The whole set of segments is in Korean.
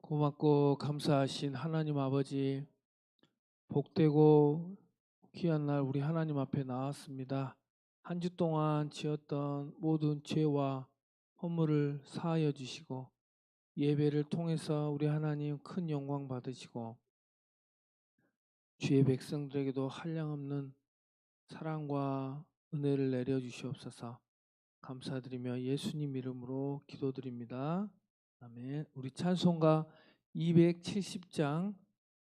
고맙고 감사하신 하나님 아버지, 복되고 귀한 날 우리 하나님 앞에 나왔습니다. 한 주 동안 지었던 모든 죄와 허물을 사하여 주시고 예배를 통해서 우리 하나님 큰 영광 받으시고 주의 백성들에게도 한량없는 사랑과 은혜를 내려 주시옵소서. 감사드리며 예수님 이름으로 기도드립니다. 아멘. 우리 찬송가 270장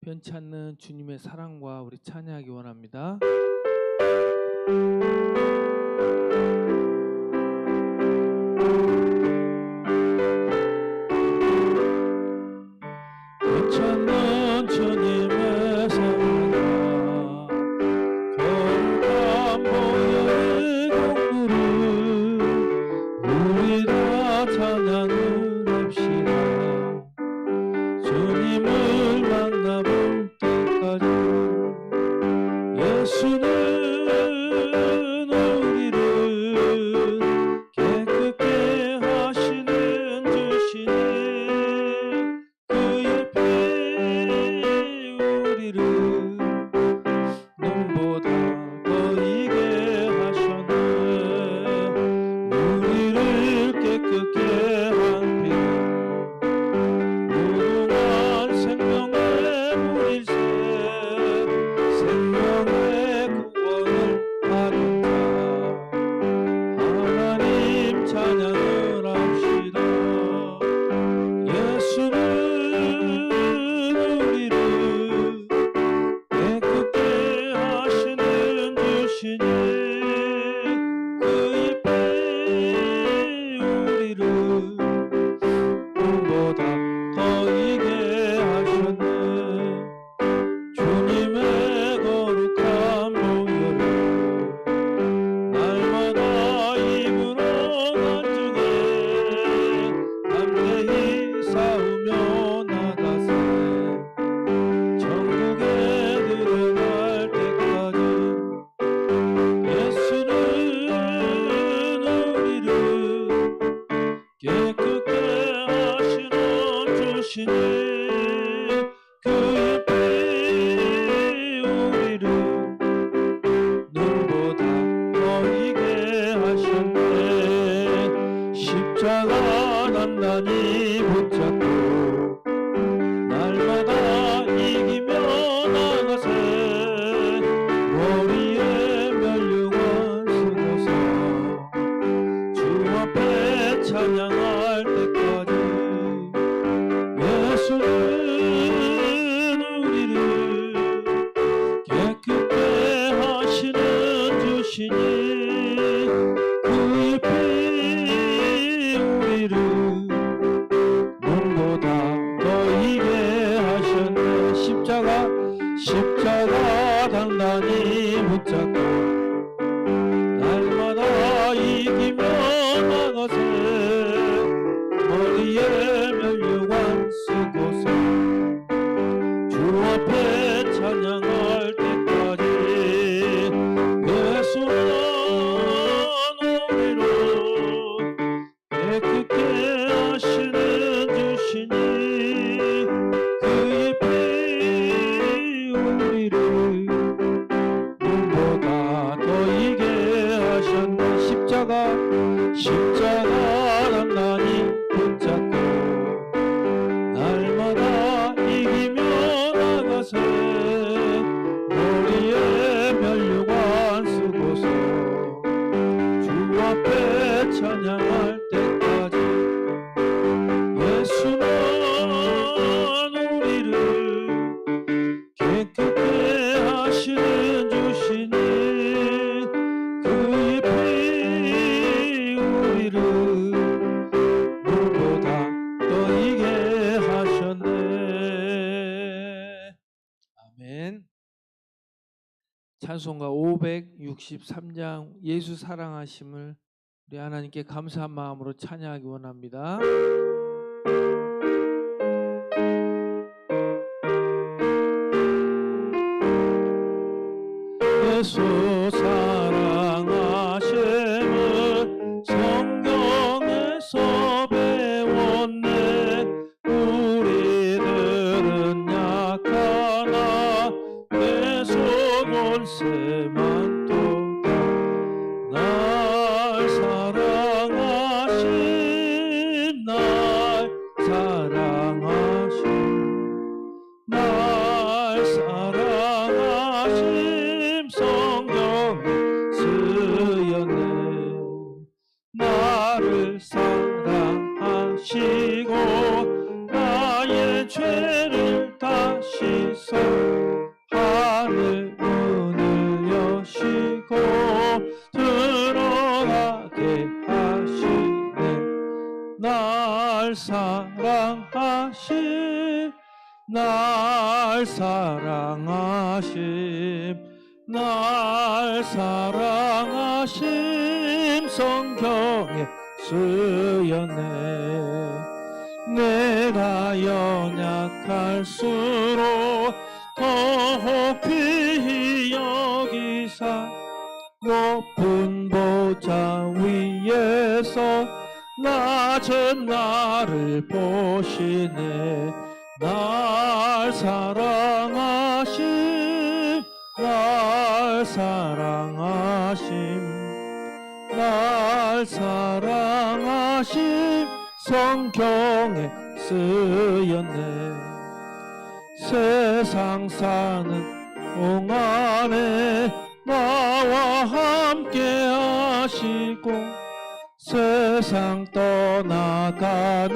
변치 않는 주님의 사랑과 우리 찬양하기 원합니다. 변치 않는 주님의 사랑과 거룩한 보혈의 공로를 우리 다 찬양을 합시다. 주님을 만나볼 때까지 예수는 우리를 깨끗게 하시는 주시니 그의 피 우리를 눈보다 더 이게 하셨네. 우리를 깨끗게 한 피로 무궁한 생명의 물일새 생명의 구원을 받은 자 하나님 찬양을 합시다. 예수는 우리를 깨끗게 하시는 주시니 그의 피 우리를 눈보다 더 이게 하셨네. 주님의 거룩한 보혈을 날마다 입으로 난중에 담대히 싸우며 나가세 천국에 들어갈 때까지 예수는 우리를 깨끗게 하시는 주시니 그의 피 우리를 눈보다 더 이게 하셨네. 십자가 단단히 붙잡고 날마다 이기며 나가세 머리에 멸류관 쓰고서 주 앞에 찬양할 때까지 예수는 우리를 깨끗게 하시는 주시니 그의 피 우리를 눈보다 더 이게 하셨네. 십자가 단단히 붙잡고 날마다 이기며 나가세 머리에 멸류관 쓰고서 주 앞에 찬양할 때까지 예수는 우리를 깨끗게 하시는 주시니 그의 피 우리를 눈보다 더 이게 하셨네. 십자가 단단히 붙잡고 날마다 이기며 나가세 머리에 멸류관 쓰고서 주 앞에 찬양할 때까지 예수는 우리를 깨끗게 하시는 주시니 그의 피 우리를 눈보다 더 이게 하셨네. 아멘. 찬송가 563장 예수 사랑하심을 우리 하나님께 감사한 마음으로 찬양하기 원합니다. 예수 사랑하심을 성경에서 배웠네. 우리 죄를 다 씻어 하늘 문을 여시고 들어가게 하시네. 날 사랑하심, 날 사랑하심, 날 사랑하심 성경에 쓰였네. 내가 연약할수록 더욱 귀히 여기사 높은 보좌 위에서 낮은 나를 보시네. 날 사랑하심, 날 사랑하심, 날 사랑하심 성경에 쓰였네. 세상 사는 동안에 나와 함께 하시고 세상 떠나가는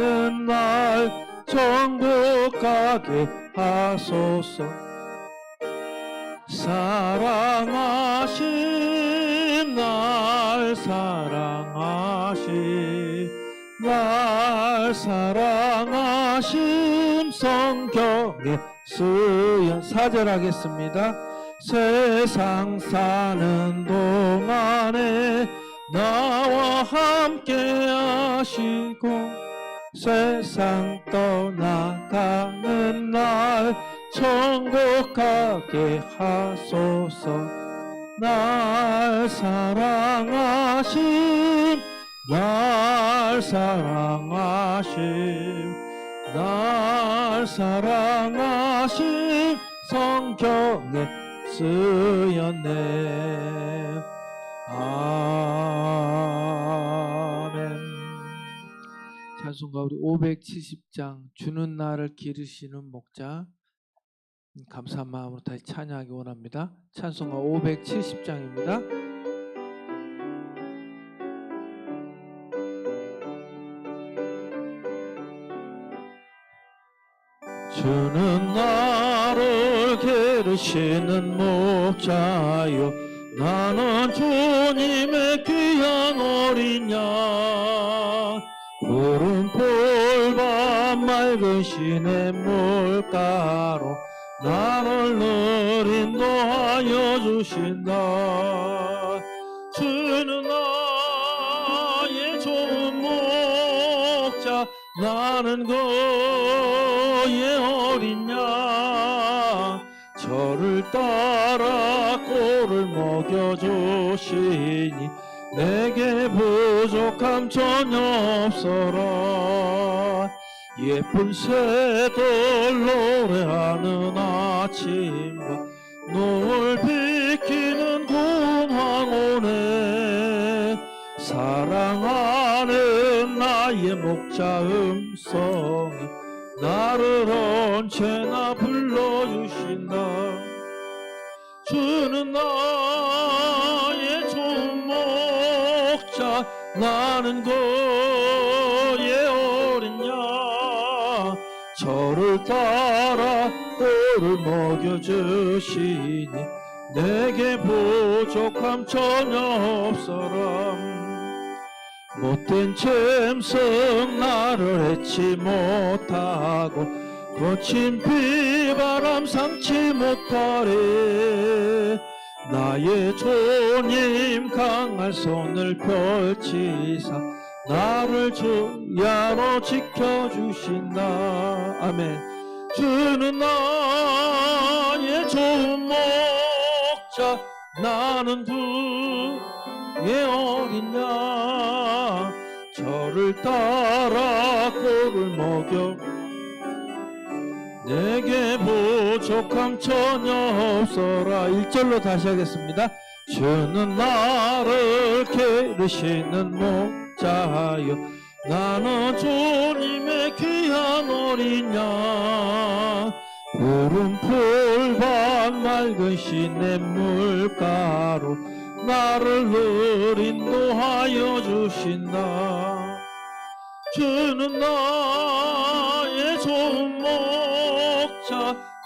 날 천국 가게 하소서. 사랑하신 날 사랑하신 날 사랑하심 성경에 쓰여. 4절 하겠습니다. 세상 사는 동안에 나와 함께 하시고 세상 떠나가는 날 천국 가게 하소서. 날 사랑하심, 날 사랑하심, 날 사랑하심 성경에 쓰였네. 아멘. 찬송가 우리 570장 주는 나를 기르시는 목자, 감사한 마음으로 다시 찬양하기 원합니다. 찬송가 570장입니다. 주는 나를 기르시는 목자요, 나는 주님의 귀한 어린 양. 푸른 풀밭 맑은 시냇 물가로 나를 늘 인도하여 주신다. 주는 나의 좋은 목자, 나는 그의 어린 양. 저를 따라 꼴을 먹여주시니 내게 부족함 전혀 없어라. 예쁜 새들 노래하는 아침과 노을 비키는 구원 황혼에 사랑하는 나의 목자 음성이 나를 언제나 불러주신다. 주는 나의 좋은 목자, 나는 그의 어린 양. 저를 따라 꼴을 먹여주시니 내게 부족함 전혀 없어라. 못된 짐승 나를 해치 못하고 거친 비바람 상치 못하리. 나의 주님 강한 손을 펼치사 나를 주야로 지켜주신다. 아멘. 주는 나의 좋은 목자, 나는 주의 어린 양. 저를 따라 꼴을 먹여 내게 부족함 전혀 없어라. 1절로 다시 하겠습니다. 주는 나를 기르시는 목자여, 나는 주님의 귀한 어린 양. 푸른 풀밭 맑은 시냇 물가로 나를 늘 인도하여 주신다. 주는 나의 좋은 목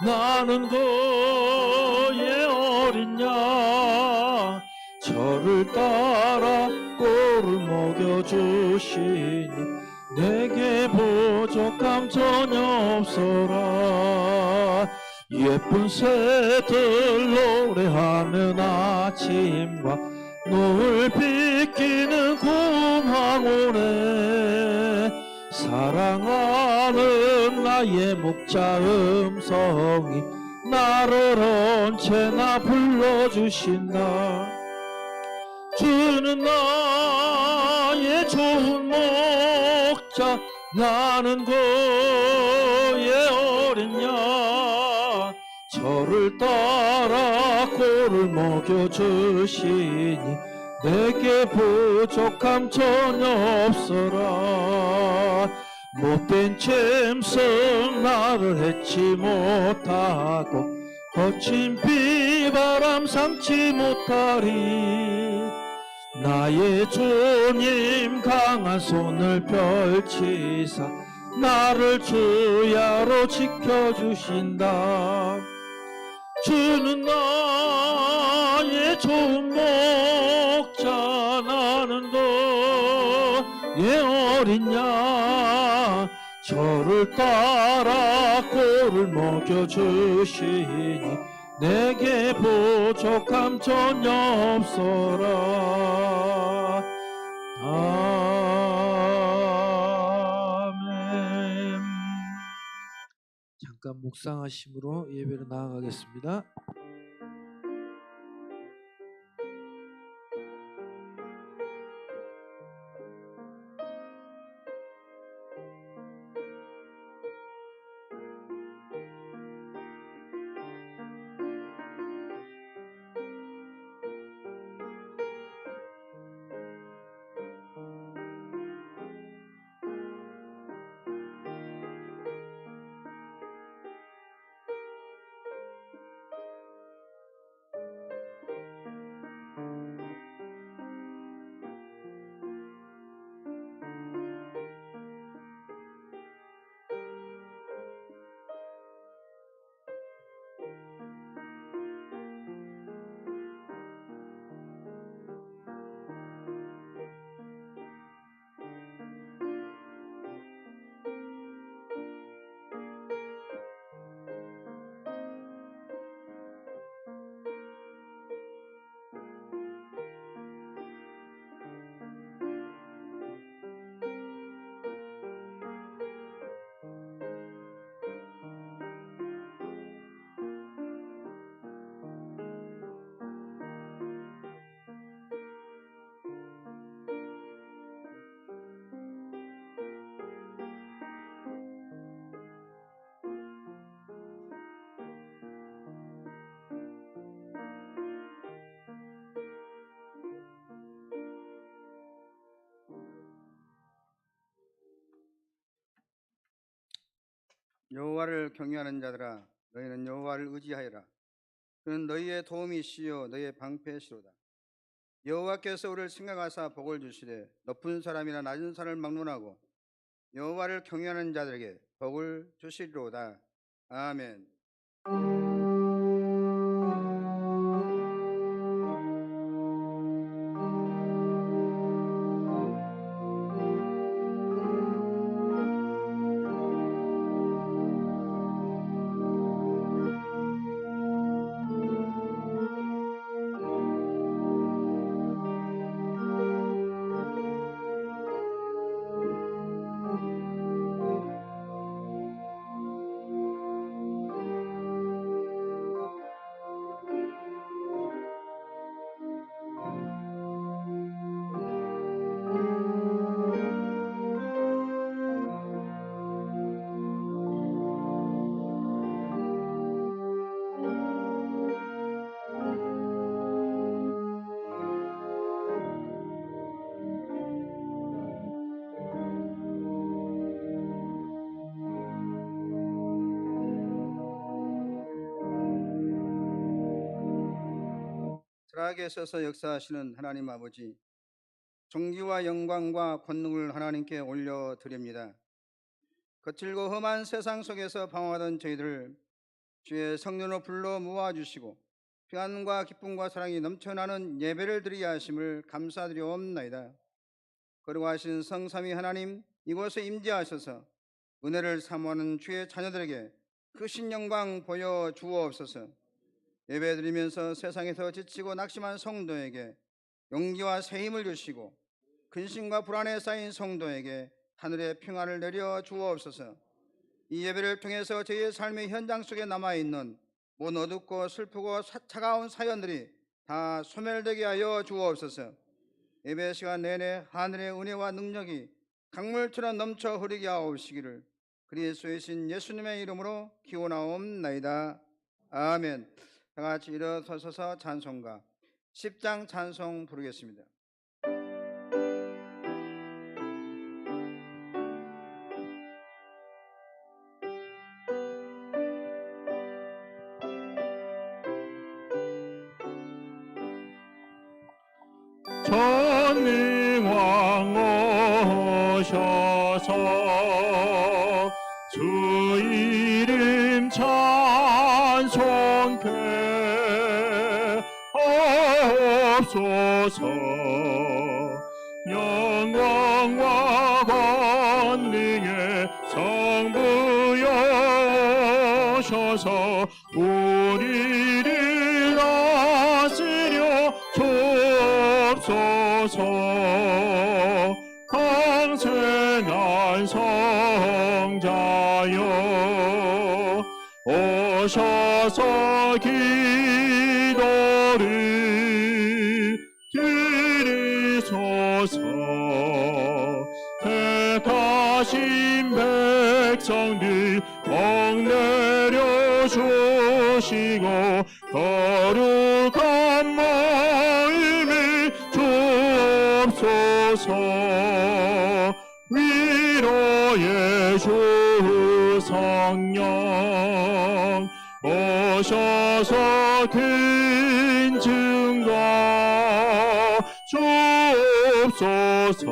나는 그의 어린 양 저를 따라 꼴을 먹여주시니 내게 부족함 전혀 없어라. 예쁜 새들 노래하는 아침과 노을 비키는 공항오네 사랑하는 나의 목자 음성이 나를 언제나 불러주신다. 주는 나의 좋은 목자 나는 그의 어린 양 저를 따라 꼴을 먹여주시니 내게 부족함 전혀 없어라. 못된 짐승 나를 해치 못하고 거친 비바람 삼지 못하리. 나의 주님 강한 손을 펼치사 나를 주야로 지켜주신다. 주는 나의 좋은 목자 나는 그의 어린 양 저를 따라 꼴을 먹여주시니 내게 부족함 전혀 없어라. 아멘. 잠깐 묵상하심으로 예배로 나아가겠습니다. 여호와를 경외하는 자들아 너희는 여호와를 의지하여라. 그는 너희의 도움이시요 너희의 방패시로다. 여호와께서 우리를 생각하사 복을 주시되 높은 사람이나 낮은 사람을 막론하고 여호와를 경외하는 자들에게 복을 주시리로다. 아멘. 살아계에 서서 역사하시는 하나님 아버지, 존귀와 영광과 권능을 하나님께 올려드립니다. 거칠고 험한 세상 속에서 방황하던 저희들을 주의 성령으로 불러 모아주시고 평안과 기쁨과 사랑이 넘쳐나는 예배를 드리게 하심을 감사드리옵나이다. 거룩하신 성삼위 하나님, 이곳에 임재하셔서 은혜를 사모하는 주의 자녀들에게 크신 영광 보여 주옵소서. 예배 드리면서 세상에서 지치고 낙심한 성도에게 용기와 새 힘을 주시고 근심과 불안에 쌓인 성도에게 하늘의 평안을 내려 주옵소서. 이 예배를 통해서 저희의 삶의 현장 속에 남아있는 모든 어둡고 슬프고 차가운 사연들이 다 소멸되게 하여 주옵소서. 예배 시간 내내 하늘의 은혜와 능력이 강물처럼 넘쳐 흐르게 하옵시기를 그리스도의 신 예수님의 이름으로 기원하옵나이다. 아멘. 다 같이 일어서서 찬송가 10장 찬송 부르겠습니다. 전능왕 오셔서 주 이름 찬송케 하옵소서. 영광과 권능의 성부여 오셔서 우리를 다스려 주옵소서. 강생한 성자여 오셔서 기도를 들으소서. 택하신 백성들 복 내려주시고 거룩한 마음을 주옵소서. 위로의 주 성령 오셔서 큰 증거 주옵소서.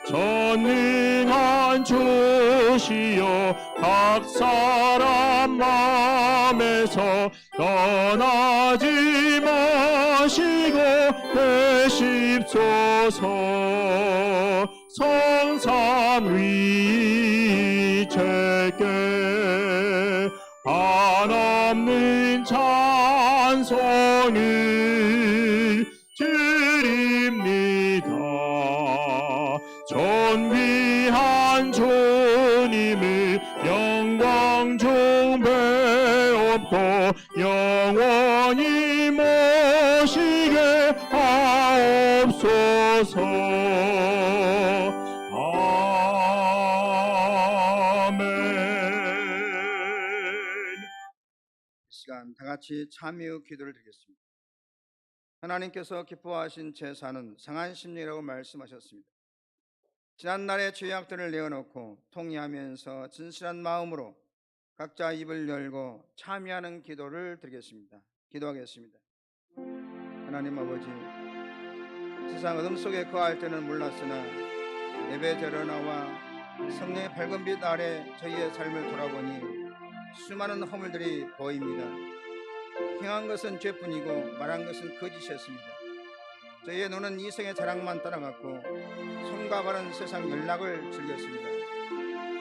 전능한 주시여 각 사람 맘에서 떠나지 마시고 계십소서. 성삼위체께 한없는 찬송을 드립니다. 존귀한 주님을 영광 중배옵고 영원히 모시게 하옵소서. 아멘. 이 시간 다 같이 참여 기도를 드리겠습니다. 하나님께서 기뻐하신 제사는 상한 심령이라고 말씀하셨습니다. 지난날의 죄악들을 내어놓고 통회하면서 진실한 마음으로 각자 입을 열고 참여하는 기도를 드리겠습니다. 기도하겠습니다. 하나님 아버지, 세상 어둠 속에 거할 때는 몰랐으나 예배드려 나와 성령의 밝은 빛 아래 저희의 삶을 돌아보니 수많은 허물들이 보입니다. 행한 것은 죄뿐이고 말한 것은 거짓이었습니다. 저희의 눈은 이생의 자랑만 따라갔고 손과 발은 세상 연락을 즐겼습니다.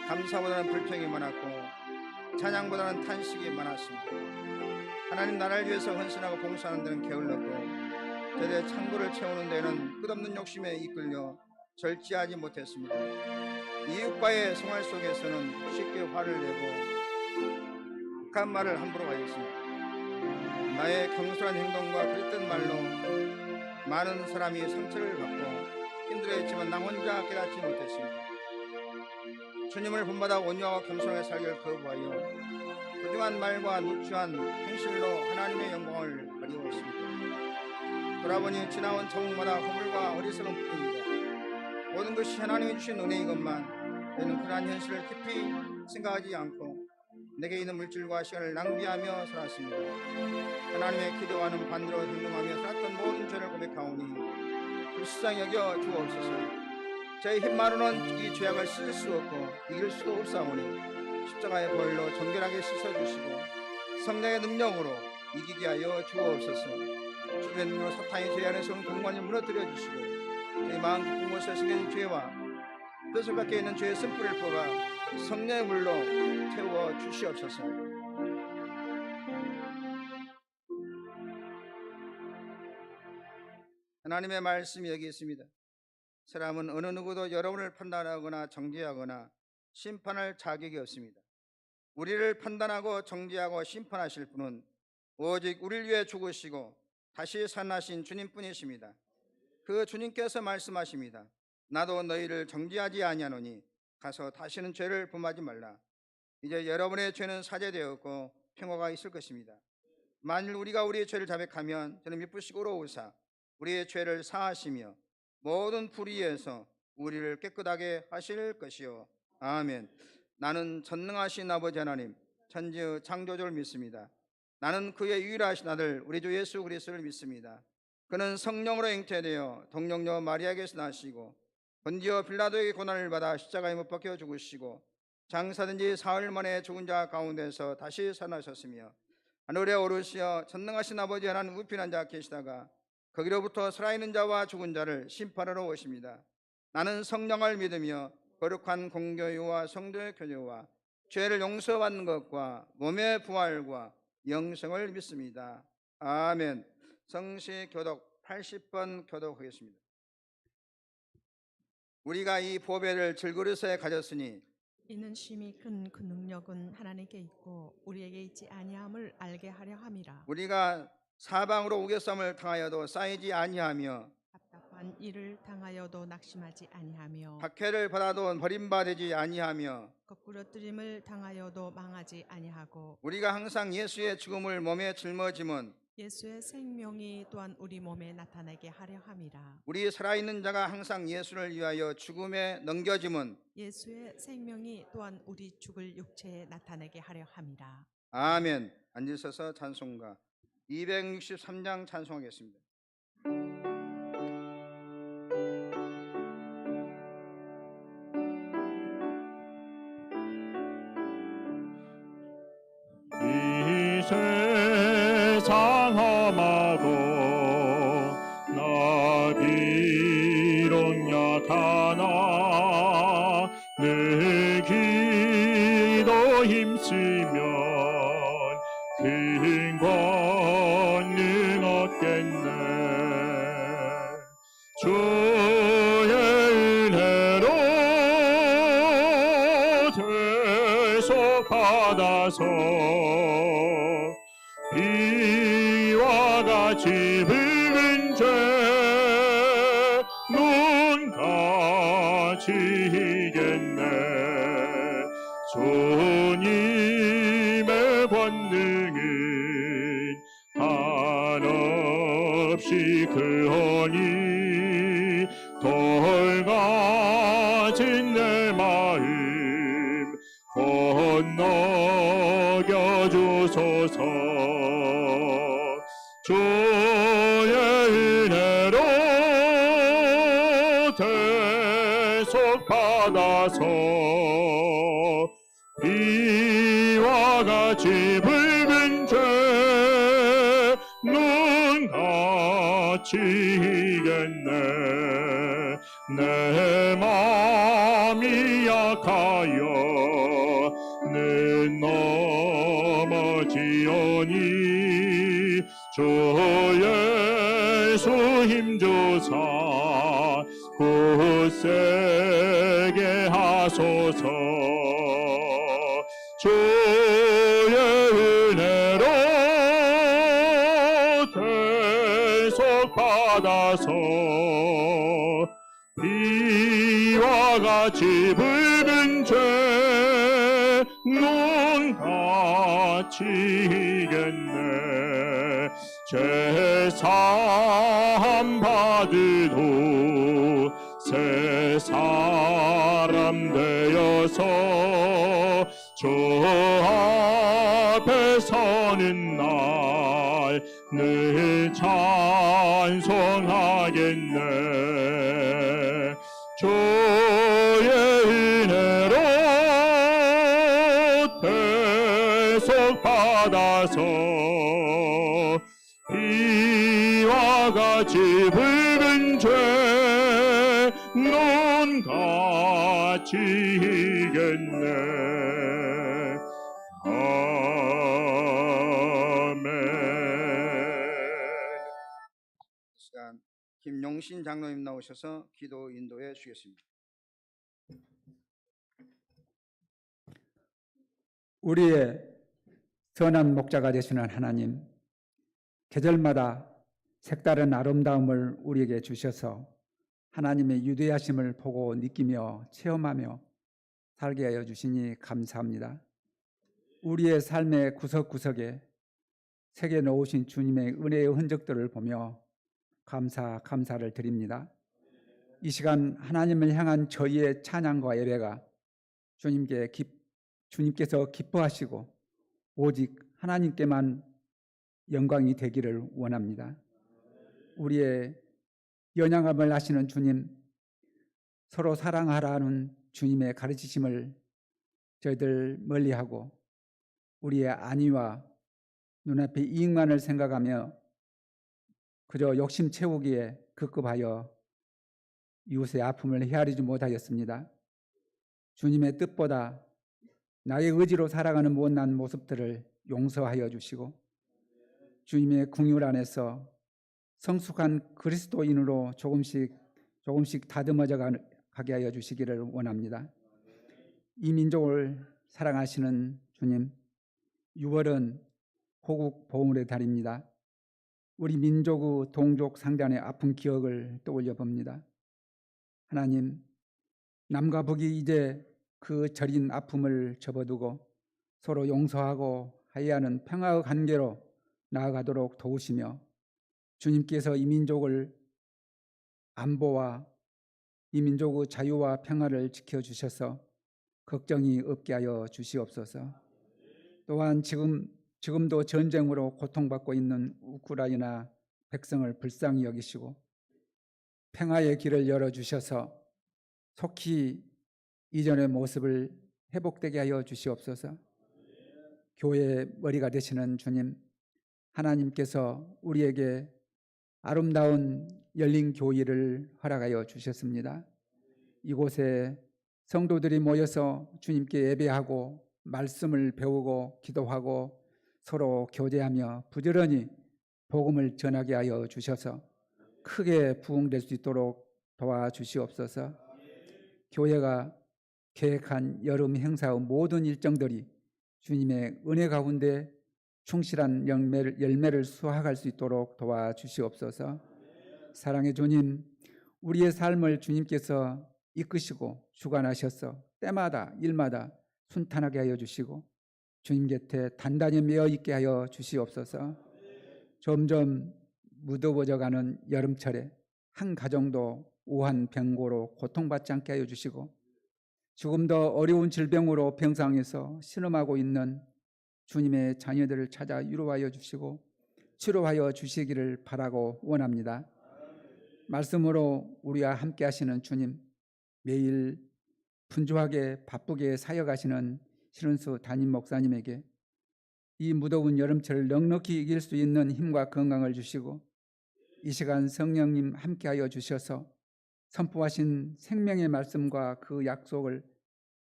감사보다는 불평이 많았고 찬양보다는 탄식이 많았습니다. 하나님 나라를 위해서 헌신하고 봉사하는 데는 게을렀고 저희의 창고를 채우는 데는 끝없는 욕심에 이끌려 절제하지 못했습니다. 이웃과의 생활 속에서는 쉽게 화를 내고 악한 말을 함부로 하였습니다. 나의 경솔한 행동과 그랬던 말로 많은 사람이 상처를 받고 힘들어했지만 나 혼자 깨닫지 못했습니다. 주님을 본받아 온유하고 겸손하게 살기를 거부하여 부정한 말과 누추한 행실로 하나님의 영광을 가리웠습니다. 돌아보니 지나온 저목마다 허물과 어리석은 뿐입니다. 모든 것이 하나님이 주신 은혜이건만 저는 그러한 현실을 깊이 생각하지 않고 내게 있는 물질과 시간을 낭비하며 살았습니다. 하나님의 기도와는 반대로 행동하며 살았던 모든 죄를 고백하오니 불쌍히 여겨 주옵소서. 저희 힘만으로는 이 죄악을 씻을 수 없고 이길 수도 없사오니 십자가의 보혈로 정결하게 씻어주시고 성령의 능력으로 이기게 하여 주옵소서. 주의 능력으로 사탄의 죄 안에서 온 공관을 무너뜨려 주시고 저희 마음 깊은 곳에 생긴 죄와 뼈속 밖에 있는 죄의 쓴뿌리를 뽑아 성령의 물로 태워 주시옵소서. 하나님의 말씀이 여기 있습니다. 사람은 어느 누구도 여러분을 판단하거나 정죄하거나 심판할 자격이 없습니다. 우리를 판단하고 정죄하고 심판하실 분은 오직 우리를 위해 죽으시고 다시 살아나신 주님뿐이십니다. 그 주님께서 말씀하십니다. 나도 너희를 정죄하지 아니하노니 가서 다시는 죄를 범하지 말라. 이제 여러분의 죄는 사죄되었고 평화가 있을 것입니다. 만일 우리가 우리의 죄를 자백하면 저는 미쁘시고 의로우사 우리의 죄를 사하시며 모든 불의에서 우리를 깨끗하게 하실 것이요. 아멘. 나는 전능하신 아버지 하나님 천지의 창조주를 믿습니다. 나는 그의 유일하신 아들 우리 주 예수 그리스도를 믿습니다. 그는 성령으로 잉태되어 동정녀 마리아에게서 나시고 본디오 빌라도에게 고난을 받아 십자가에 못 박혀 죽으시고 장사된 지 사흘 만에 죽은 자 가운데서 다시 살아나셨으며 하늘에 오르시어 전능하신 아버지 하나님 우편 앉아 계시다가 거기로부터 살아있는 자와 죽은 자를 심판하러 오십니다. 나는 성령을 믿으며 거룩한 공교회와 성도의 교제와 죄를 용서받는 것과 몸의 부활과 영생을 믿습니다. 아멘. 성시 교독 80번 교독하겠습니다. 우리가 이 보배를 질그릇에 가졌으니 이는 심히 큰 그 능력은 하나님께 있고 우리에게 있지 아니함을 알게 하려 함이라. 우리가 사방으로 우겨쌈을 당하여도 쌓이지 아니하며 답답한 일을 당하여도 낙심하지 아니하며 박해를 받아도 버림받지 아니하며 거꾸러뜨림을 당하여도 망하지 아니하고 우리가 항상 예수의 죽음을 몸에 짊어짐은 예수의 생명이 또한 우리 몸에 나타나게 하려 함이라. 우리 살아있는 자가 항상 예수를 위하여 죽음에 넘겨짐은 예수의 생명이 또한 우리 죽을 육체에 나타나게 하려 함이라. 아멘. 앉으셔서 찬송가 263장 찬송하겠습니다. 이 세상 험하고 나 비록 약하나 내 기도 힘쓰면 큰 권능 얻겠네. 주의 은혜로 대속받아서 이와 같이 붉은 죄 눈같이 이겠네. 주님의 권능은 한없이 크오니 돌같은 내 마음 건너겨 주소서. 주의 은혜로 대속받아서 이와 같이 붉은 죄 눈같이 이겠네. 내 맘이 약하여 늘 넘어지오니 주 예수 힘주사 굳세게 하소서. 주의 은혜로 대속받아서 이와 같이 붉은 죄 눈같이 이겠네. 죄사함 받으도 새 사람 되어서 주 앞에 서는 날 늘 찬송하겠네. 주의 은혜로 약속받아서 이와 같이 붉은 죄 눈같이 이겼네. 아멘. 이 시간 김용신 장로님 나오셔서 기도 인도해 주겠습니다. 우리의 선한 목자가 되시는 하나님, 계절마다 색다른 아름다움을 우리에게 주셔서 하나님의 유대하심을 보고 느끼며 체험하며 살게 하여 주시니 감사합니다. 우리의 삶의 구석구석에 새겨 놓으신 주님의 은혜의 흔적들을 보며 감사를 드립니다. 이 시간 하나님을 향한 저희의 찬양과 예배가 주님께서 기뻐하시고 오직 하나님께만 영광이 되기를 원합니다. 우리의 연약함을 아시는 주님, 서로 사랑하라는 주님의 가르치심을 저희들 멀리하고 우리의 안위와 눈앞의 이익만을 생각하며 그저 욕심 채우기에 급급하여 이웃의 아픔을 헤아리지 못하였습니다. 주님의 뜻보다 나의 의지로 살아가는 못난 모습들을 용서하여 주시고 주님의 긍휼 안에서 성숙한 그리스도인으로 조금씩 다듬어져 가게 하여 주시기를 원합니다. 이 민족을 사랑하시는 주님, 6월은 호국 보훈의 달입니다. 우리 민족의 동족 상단의 아픈 기억을 떠올려 봅니다. 하나님, 남과 북이 이제 그 저린 아픔을 접어두고 서로 용서하고 화해하는 평화의 관계로 나아가도록 도우시며 주님께서 이 민족을 안보와 이 민족의 자유와 평화를 지켜주셔서 걱정이 없게 하여 주시옵소서. 또한 지금도 전쟁으로 고통받고 있는 우크라이나 백성을 불쌍히 여기시고 평화의 길을 열어주셔서 속히 이전의 모습을 회복되게 하여 주시옵소서. 교회의 머리가 되시는 주님, 하나님께서 우리에게 아름다운 열린 교회를 허락하여 주셨습니다. 이곳에 성도들이 모여서 주님께 예배하고 말씀을 배우고 기도하고 서로 교제하며 부지런히 복음을 전하게 하여 주셔서 크게 부흥될 수 있도록 도와주시옵소서. 교회가 계획한 여름 행사의 모든 일정들이 주님의 은혜 가운데 충실한 열매를 수확할 수 있도록 도와주시옵소서. 사랑의 주님, 우리의 삶을 주님께서 이끄시고 주관하셔서 때마다 일마다 순탄하게 하여 주시고 주님 곁에 단단히 매어 있게 하여 주시옵소서. 점점 무더워져가는 여름철에 한 가정도 우한 병고로 고통받지 않게 하여 주시고 조금 더 어려운 질병으로 병상에서 신음하고 있는 주님의 자녀들을 찾아 위로하여 주시고 치료하여 주시기를 바라고 원합니다. 말씀으로 우리와 함께 하시는 주님, 매일 분주하게 바쁘게 사역하시는 신은수 담임 목사님에게 이 무더운 여름철을 넉넉히 이길 수 있는 힘과 건강을 주시고 이 시간 성령님 함께하여 주셔서 선포하신 생명의 말씀과 그 약속을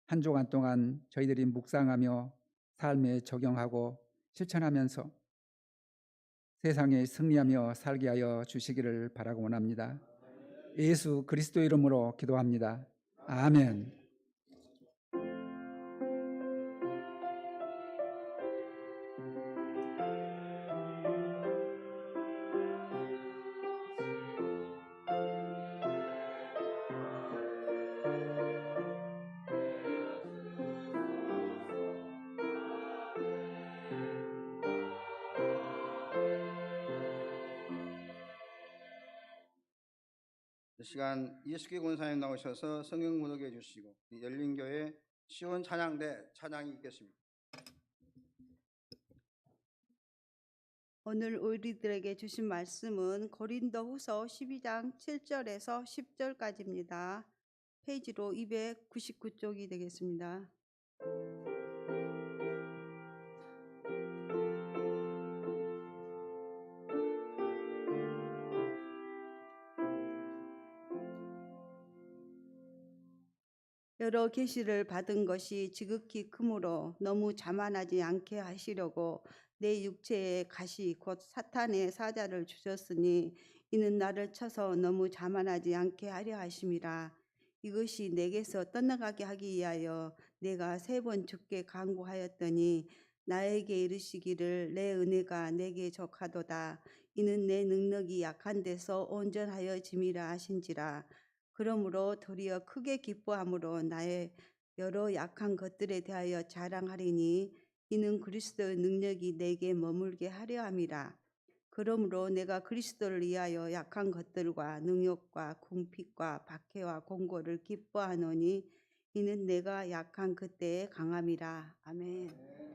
한 주간 동안 저희들이 묵상하며 삶에 적용하고 실천하면서 세상에 승리하며 살게 하여 주시기를 바라고 원합니다. 예수 그리스도 이름으로 기도합니다. 아멘. 이 시간 이수기 권사님 나오셔서 성경 구독해 주시고 열린교회 시온 찬양대 찬양이 있겠습니다. 오늘 우리들에게 주신 말씀은 고린도후서 12장 7절에서 10절까지입니다. 페이지로 299쪽이 되겠습니다. 여러 계시를 받은 것이 지극히 크므로 너무 자만하지 않게 하시려고 내 육체에 가시 곧 사탄의 사자를 주셨으니 이는 나를 쳐서 너무 자만하지 않게 하려 하심이라. 이것이 내게서 떠나가게 하기 위하여 내가 3번 주께 간구하였더니 나에게 이르시기를 내 은혜가 내게 족하도다. 이는 내 능력이 약한 데서 온전하여 짐이라 하신지라. 그러므로 도리어 크게 기뻐함으로 나의 여러 약한 것들에 대하여 자랑하리니 이는 그리스도의 능력이 내게 머물게 하려 함이라. 그러므로 내가 그리스도를 위하여 약한 것들과 능욕과 궁핍과 박해와 공고를 기뻐하노니 이는 내가 약한 그때의 강함이라. 아멘. 아멘.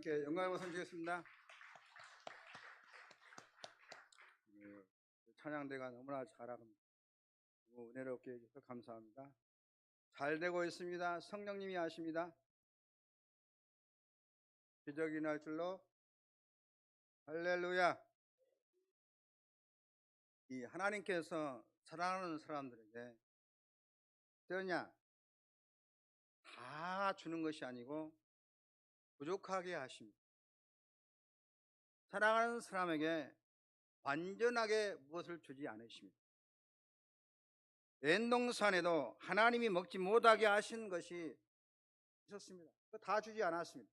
하나님께 영광을 선주겠습니다. 찬양대가 너무나 잘하고 너무 은혜롭게 해주셔서 감사합니다. 잘 되고 있습니다. 성령님이 하십니다. 기적이 날 줄로 할렐루야. 이 하나님께서 사랑하는 사람들에게 어떠냐? 다 주는 것이 아니고 부족하게 하십니다. 사랑하는 사람에게 완전하게 무엇을 주지 않으십니다. 엔동산에도 하나님이 먹지 못하게 하신 것이 있었습니다. 그거 다 주지 않았습니다.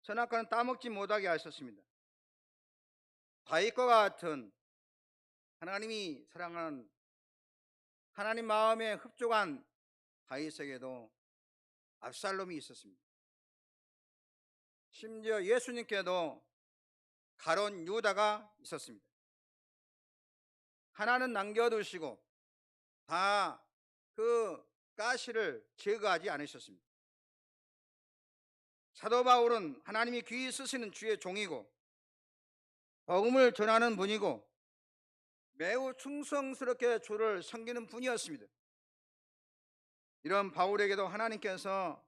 선악과는 따먹지 못하게 하셨습니다. 다윗과 같은 하나님이 사랑하는 하나님 마음에 흡족한 다윗에게도 압살롬이 있었습니다. 심지어 예수님께도 가론 유다가 있었습니다. 하나는 남겨두시고 다 그 가시를 제거하지 않으셨습니다. 사도 바울은 하나님이 귀히 쓰시는 주의 종이고 복음을 전하는 분이고 매우 충성스럽게 주를 섬기는 분이었습니다. 이런 바울에게도 하나님께서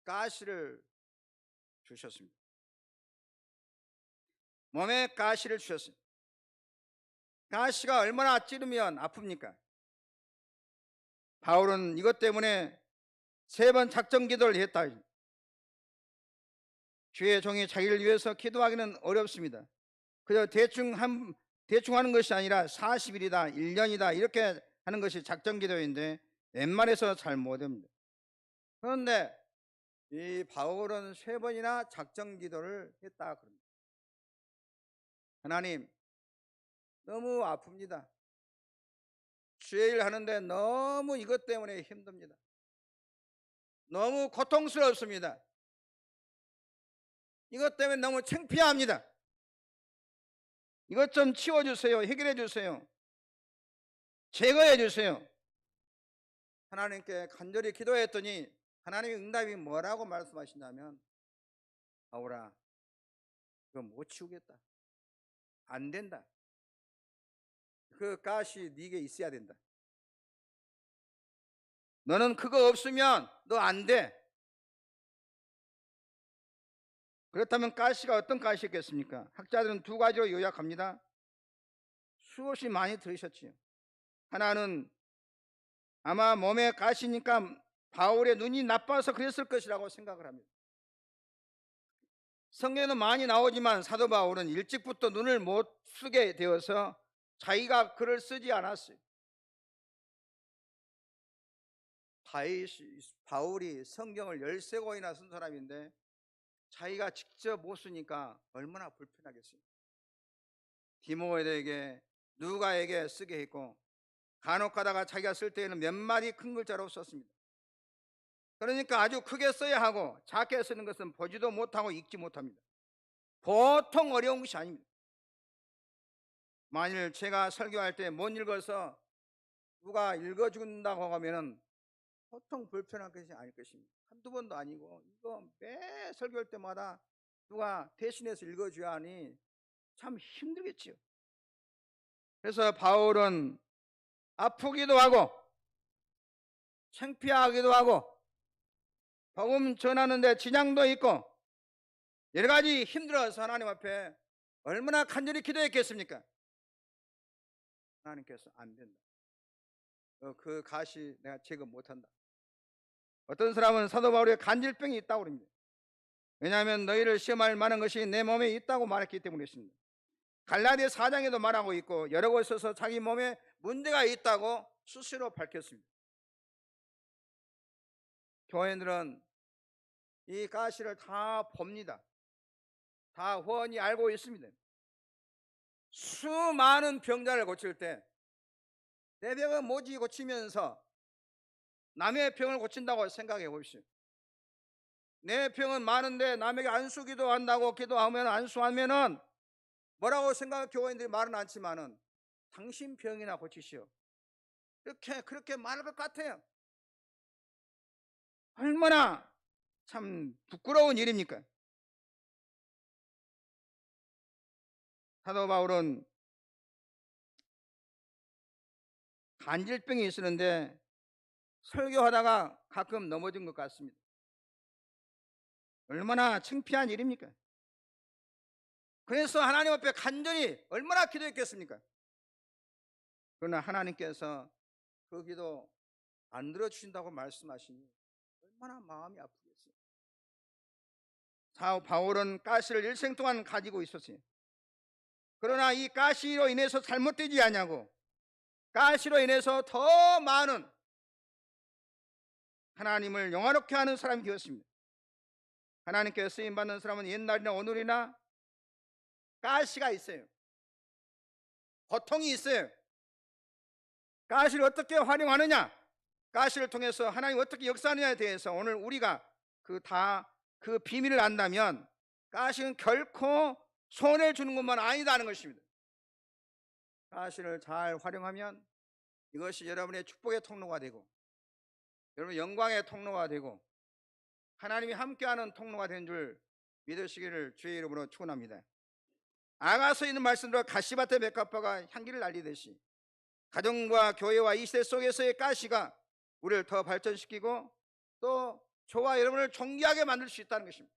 가시를 주셨습니다. 몸에 가시를 주셨어요. 가시가 얼마나 찌르면 아픕니까? 바울은 이것 때문에 3번 작정 기도를 했다. 주의 종이 자기를 위해서 기도하기는 어렵습니다. 그저 대충 하는 것이 아니라 40일이다, 1년이다 이렇게 하는 것이 작정 기도인데 웬만해서 잘 못합니다. 그런데 이 바울은 3번이나 작정 기도를 했다 그럽니다. 하나님, 너무 아픕니다. 주의 일 하는데 너무 이것 때문에 힘듭니다. 너무 고통스럽습니다. 이것 때문에 너무 창피합니다. 이것 좀 치워주세요. 해결해 주세요. 제거해 주세요. 하나님께 간절히 기도했더니 하나님의 응답이 뭐라고 말씀하시냐면, 바울아, 이거 못 치우겠다. 안 된다. 그 가시 네게 있어야 된다. 너는 그거 없으면 너 안 돼. 그렇다면 가시가 어떤 가시였겠습니까? 학자들은 2가지로 요약합니다. 수없이 많이 들으셨지요. 하나는 아마 몸에 가시니까 바울의 눈이 나빠서 그랬을 것이라고 생각을 합니다. 성경에는 많이 나오지만 사도 바울은 일찍부터 눈을 못 쓰게 되어서 자기가 글을 쓰지 않았어요. 바울이 성경을 13권이나 쓴 사람인데 자기가 직접 못 쓰니까 얼마나 불편하겠어요. 디모데에게, 누가에게 쓰게 했고, 간혹 가다가 자기가 쓸 때에는 몇 마디 큰 글자로 썼습니다. 그러니까 아주 크게 써야 하고 작게 쓰는 것은 보지도 못하고 읽지 못합니다. 보통 어려운 것이 아닙니다. 만일 제가 설교할 때 못 읽어서 누가 읽어준다고 하면은 보통 불편한 것이 아닐 것입니다. 한두 번도 아니고 이거 매 설교할 때마다 누가 대신해서 읽어줘야 하니 참 힘들겠지요. 그래서 바울은 아프기도 하고 창피하기도 하고 복음 전하는데 지장도 있고 여러 가지 힘들어서 하나님 앞에 얼마나 간절히 기도했겠습니까? 하나님께서 안 된다. 그 가시 내가 제거 못한다. 어떤 사람은 사도 바울의 간질병이 있다고 합니다. 왜냐하면 너희를 시험할 만한 것이 내 몸에 있다고 말했기 때문이었습니다. 갈라디아 4장에도 말하고 있고 여러 곳에서 자기 몸에 문제가 있다고 스스로 밝혔습니다. 교회들은 이 가시를 다 봅니다. 다 훤히 알고 있습니다. 수많은 병자를 고칠 때 내 병은 뭐지 고치면서 남의 병을 고친다고 생각해 보십시오. 내 병은 많은데 남에게 안수 기도한다고 기도하면 안수하면은 뭐라고 생각 교회인들이 말은 않지만은 당신 병이나 고치시오. 그렇게 말할 것 같아요. 얼마나 참 부끄러운 일입니까? 사도 바울은 간질병이 있었는데 설교하다가 가끔 넘어진 것 같습니다. 얼마나 창피한 일입니까? 그래서 하나님 앞에 간절히 얼마나 기도했겠습니까? 그러나 하나님께서 그 기도 안 들어주신다고 말씀하시니 얼마나 마음이 아프겠어요. 바울은 가시를 일생 동안 가지고 있었어요. 그러나 이 가시로 인해서 잘못되지 않냐고, 가시로 인해서 더 많은 하나님을 영화롭게 하는 사람이 되었습니다. 하나님께 쓰임받는 사람은 옛날이나 오늘이나 가시가 있어요. 고통이 있어요. 가시를 어떻게 활용하느냐, 가시를 통해서 하나님 어떻게 역사하느냐에 대해서 오늘 우리가 그 비밀을 안다면 가시는 결코 손해를 주는 것만 아니다는 것입니다. 가시를 잘 활용하면 이것이 여러분의 축복의 통로가 되고 여러분의 영광의 통로가 되고 하나님이 함께하는 통로가 된 줄 믿으시기를 주의 이름으로 축원합니다. 아가서 있는 말씀대로 가시밭의 백합화가 향기를 날리듯이 가정과 교회와 이 시대 속에서의 가시가 우리를 더 발전시키고 또 저와 여러분을 존귀하게 만들 수 있다는 것입니다.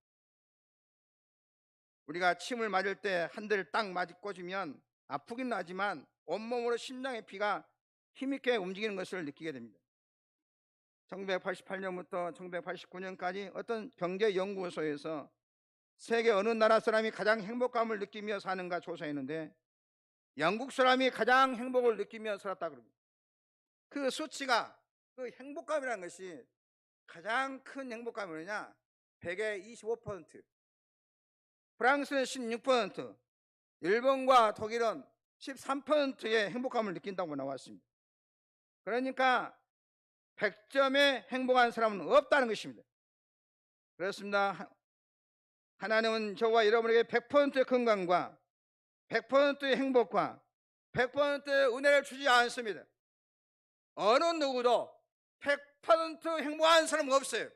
우리가 침을 맞을 때 한 대를 딱 맞이 꽂으면 아프긴 하지만 온몸으로 심장의 피가 힘있게 움직이는 것을 느끼게 됩니다. 1988년부터 1989년까지 어떤 경제 연구소에서 세계 어느 나라 사람이 가장 행복감을 느끼며 사는가 조사했는데 영국 사람이 가장 행복을 느끼며 살았다 그럽니다. 그 수치가, 그 행복감이라는 것이 가장 큰 행복감이 뭐냐? 100에 25%, 프랑스는 16%, 일본과 독일은 13%의 행복감을 느낀다고 나왔습니다. 그러니까 100점의 행복한 사람은 없다는 것입니다. 그렇습니다. 하나님은 저와 여러분에게 100%의 건강과 100%의 행복과 100%의 은혜를 주지 않습니다. 어느 누구도 100% 행복한 사람은 없어요.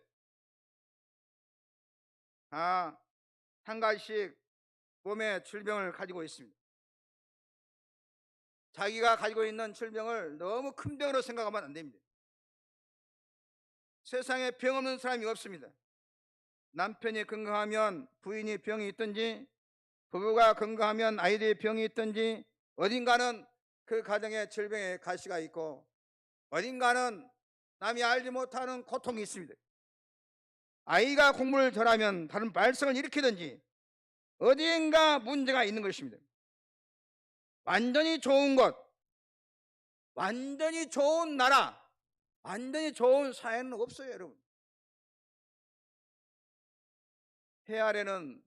한 가지씩 몸에 질병을 가지고 있습니다. 자기가 가지고 있는 질병을 너무 큰 병으로 생각하면 안 됩니다. 세상에 병 없는 사람이 없습니다. 남편이 건강하면 부인이 병이 있든지, 부부가 건강하면 아이들이 병이 있든지, 어딘가는 그 가정에 질병의 가시가 있고 어딘가는 남이 알지 못하는 고통이 있습니다. 아이가 공부를 잘하면 다른 발성을 일으키든지 어디인가 문제가 있는 것입니다. 완전히 좋은 곳, 완전히 좋은 나라, 완전히 좋은 사회는 없어요, 여러분. 해 아래는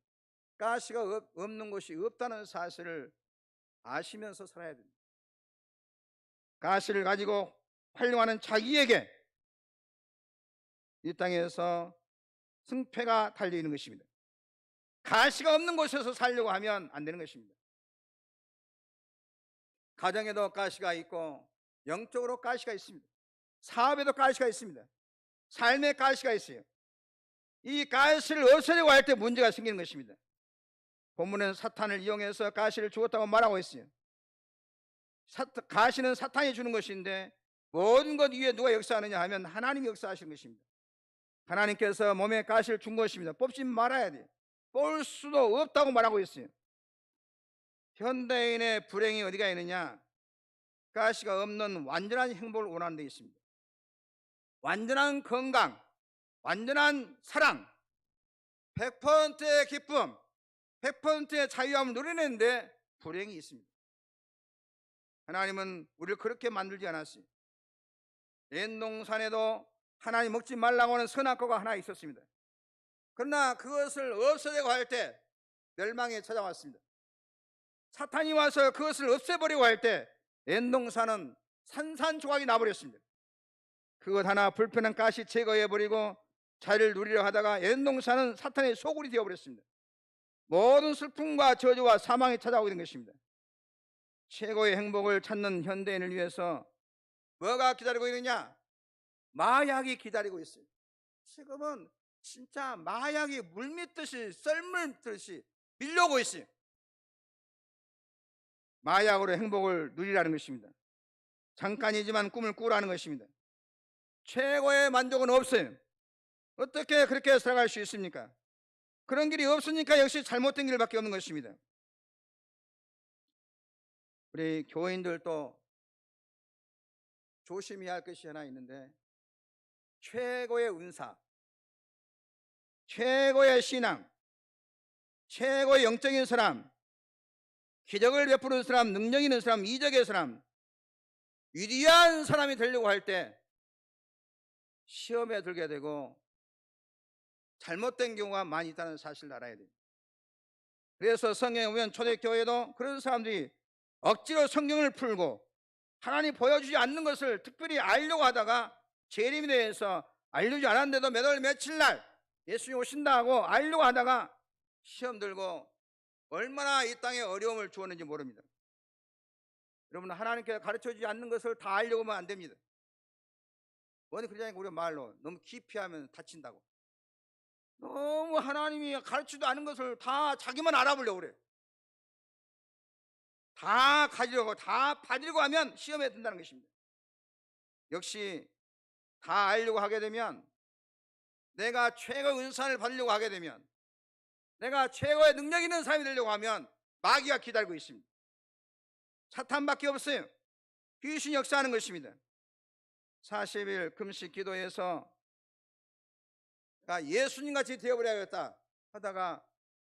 가시가 없는 곳이 없다는 사실을 아시면서 살아야 됩니다. 가시를 가지고 활용하는 자기에게 이 땅에서 승패가 달려있는 것입니다. 가시가 없는 곳에서 살려고 하면 안 되는 것입니다. 가정에도 가시가 있고 영적으로 가시가 있습니다. 사업에도 가시가 있습니다. 삶에 가시가 있어요. 이 가시를 없애려고 할 때 문제가 생기는 것입니다. 본문에는 사탄을 이용해서 가시를 주었다고 말하고 있어요. 가시는 사탄이 주는 것인데 모든 것 위에 누가 역사하느냐 하면 하나님이 역사하시는 것입니다. 하나님께서 몸에 가시를 준 것입니다. 뽑지 말아야 돼요. 뽑을 수도 없다고 말하고 있어요. 현대인의 불행이 어디가 있느냐? 가시가 없는 완전한 행복을 원하는 데 있습니다. 완전한 건강, 완전한 사랑, 100%의 기쁨, 100%의 자유함을 누리는데 불행이 있습니다. 하나님은 우리를 그렇게 만들지 않았어요. 옛동산에도 하나님 먹지 말라고 하는 선악과가 하나 있었습니다. 그러나 그것을 없애려고 할 때 멸망이 찾아왔습니다. 사탄이 와서 그것을 없애버리고 할 때 옛동산은 산산조각이 나버렸습니다. 그것 하나 불편한 가시 제거해버리고 자리를 누리려 하다가 옛동산은 사탄의 소굴이 되어버렸습니다. 모든 슬픔과 저주와 사망이 찾아오게 된 것입니다. 최고의 행복을 찾는 현대인을 위해서 뭐가 기다리고 있느냐? 마약이 기다리고 있어요. 지금은 진짜 마약이 물밀듯이 썰물듯이 밀려오고 있어요. 마약으로 행복을 누리라는 것입니다. 잠깐이지만 꿈을 꾸라는 것입니다. 최고의 만족은 없어요. 어떻게 그렇게 살아갈 수 있습니까? 그런 길이 없으니까 역시 잘못된 길밖에 없는 것입니다. 우리 교인들도 조심해야 할 것이 하나 있는데, 최고의 은사, 최고의 신앙, 최고의 영적인 사람, 기적을 베푸는 사람, 능력 있는 사람, 이적의 사람, 위대한 사람이 되려고 할 때 시험에 들게 되고 잘못된 경우가 많이 있다는 사실을 알아야 됩니다. 그래서 성경에 보면 초대교회도 그런 사람들이 억지로 성경을 풀고 하나님 보여주지 않는 것을 특별히 알려고 하다가 재림에 대해서 알려주지 않았는데도 몇 월 며칠 날 예수님 오신다 하고 알려고 하다가 시험 들고 얼마나 이 땅에 어려움을 주었는지 모릅니다. 여러분, 하나님께 가르쳐주지 않는 것을 다 알려고 하면 안 됩니다. 뭐니 그러자니까 우리 말로 너무 깊이 하면 다친다고. 너무 하나님이 가르치지도 않은 것을 다 자기만 알아보려고 그래. 다 가지려고, 다 받으려고 하면 시험에 든다는 것입니다. 역시 다 알려고 하게 되면, 내가 최고 은사를 받으려고 하게 되면 내가 최고의 능력 있는 사람이 되려고 하면 마귀가 기다리고 있습니다. 사탄밖에 없어요. 귀신이 역사하는 것입니다. 40일 금식 기도해서 예수님같이 되어버려야겠다 하다가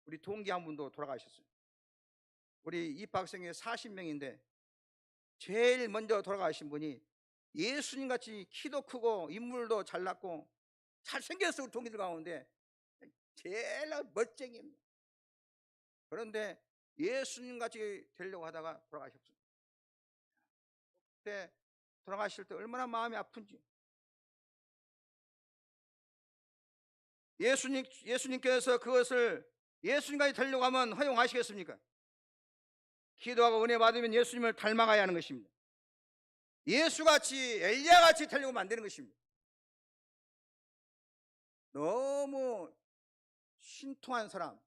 우리 동기 한 분도 돌아가셨어요. 우리 입학생이 40명인데 제일 먼저 돌아가신 분이 예수님같이 키도 크고 인물도 잘났고 잘생겼어요. 우리 동기들 가운데 제일 멋쟁이입니다. 그런데 예수님같이 되려고 하다가 돌아가셨어요. 그때 돌아가실 때 얼마나 마음이 아픈지. 예수님께서 그것을 예수님까지 되려고 하면 허용하시겠습니까? 기도하고 은혜 받으면 예수님을 닮아가야 하는 것입니다. 예수같이 엘리야같이 되려고 하면 안 되는 것입니다. 너무 신통한 사람,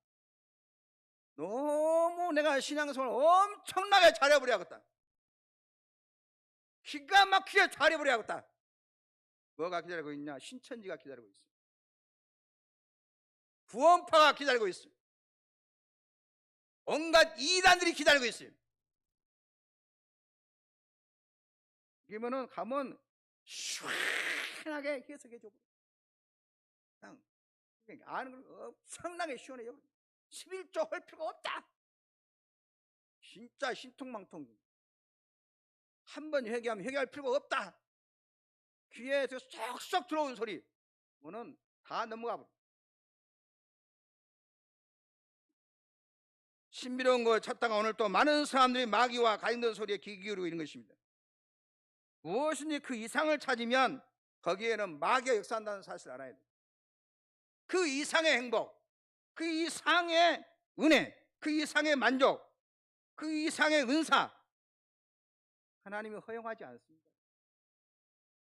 너무 내가 신앙생활을 엄청나게 잘해버려야겠다, 기가 막히게 잘해버려야겠다. 뭐가 기다리고 있냐? 신천지가 기다리고 있어요. 구원파가 기다리고 있어요. 온갖 이단들이 기다리고 있어요. 그러면은 가면 시원하게 해석해 줘. 그냥 아는 걸 엄청나게 시원해요. 11조 할 필요가 없다. 진짜 신통망통. 한번 회개하면 회개할 필요가 없다. 귀에서 쏙쏙 들어온 소리 뭐는 다 넘어가 버려. 신비로운 걸 찾다가 오늘 또 많은 사람들이 마귀와 가인된 소리에 귀 기울이고 있는 것입니다. 무엇이니 그 이상을 찾으면 거기에는 마귀가 역사한다는 사실을 알아야 돼요. 그 이상의 행복, 그 이상의 은혜, 그 이상의 만족, 그 이상의 은사 하나님이 허용하지 않습니다.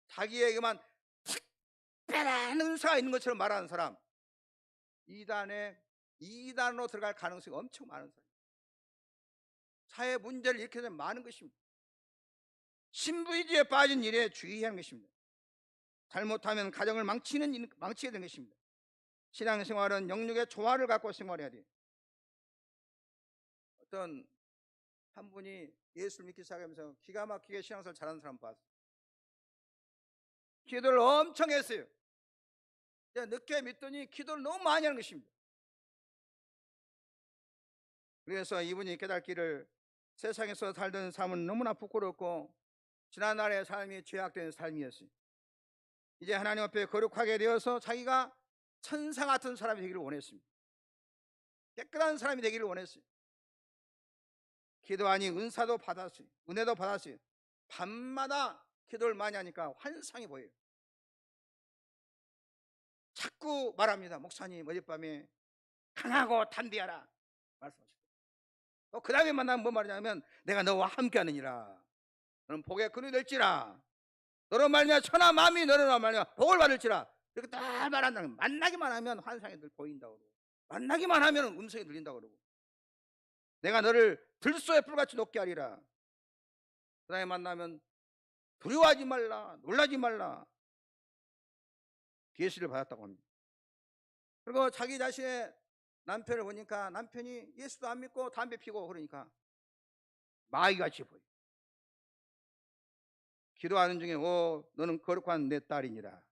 자기에게만 특별한 은사가 있는 것처럼 말하는 사람, 이단으로 들어갈 가능성이 엄청 많은 사람, 사회 문제를 일으키는 많은 것입니다. 신부이지에 빠진 일에 주의해야 하는 것입니다. 잘못하면 가정을 망치게 되는 것입니다. 신앙생활은 영육의 조화를 갖고 생활해야 돼요. 어떤 한 분이 예수를 믿기 시작하면서 기가 막히게 신앙생활 잘하는 사람 봤어요. 기도를 엄청 했어요. 늦게 믿더니 기도를 너무 많이 하는 것입니다. 그래서 이분이 깨닫기를 세상에서 살던 삶은 너무나 부끄럽고 지난날의 삶이 죄악된 삶이었어요. 이제 하나님 앞에 거룩하게 되어서 자기가 천사 같은 사람이 되기를 원했습니다. 깨끗한 사람이 되기를 원했어요. 기도하니 은사도 받았어요. 은혜도 받았어요. 밤마다 기도를 많이 하니까 환상이 보여요. 자꾸 말합니다. 목사님 어젯밤에 강하고 담대하라 말씀하셨어요. 그 다음에 만나면 뭐 말하냐면 내가 너와 함께하느니라. 너는 복의 근원이 될지라. 너로 말미암아 천하 만민이 너로 말미암아 복을 받을지라. 이렇게 다 말한다는. 만나기만 하면 환상이 보인다고 그러고, 만나기만 하면 음성이 들린다고 그러고, 내가 너를 들소의 불같이 높게 하리라. 그 다음에 만나면 두려워하지 말라, 놀라지 말라. 계시를 받았다고 합니다. 그리고 자기 자신의 남편을 보니까 남편이 예수도 안 믿고 담배 피고 그러니까 마귀같이 보여. 기도하는 중에 너는 거룩한 내 딸이니라.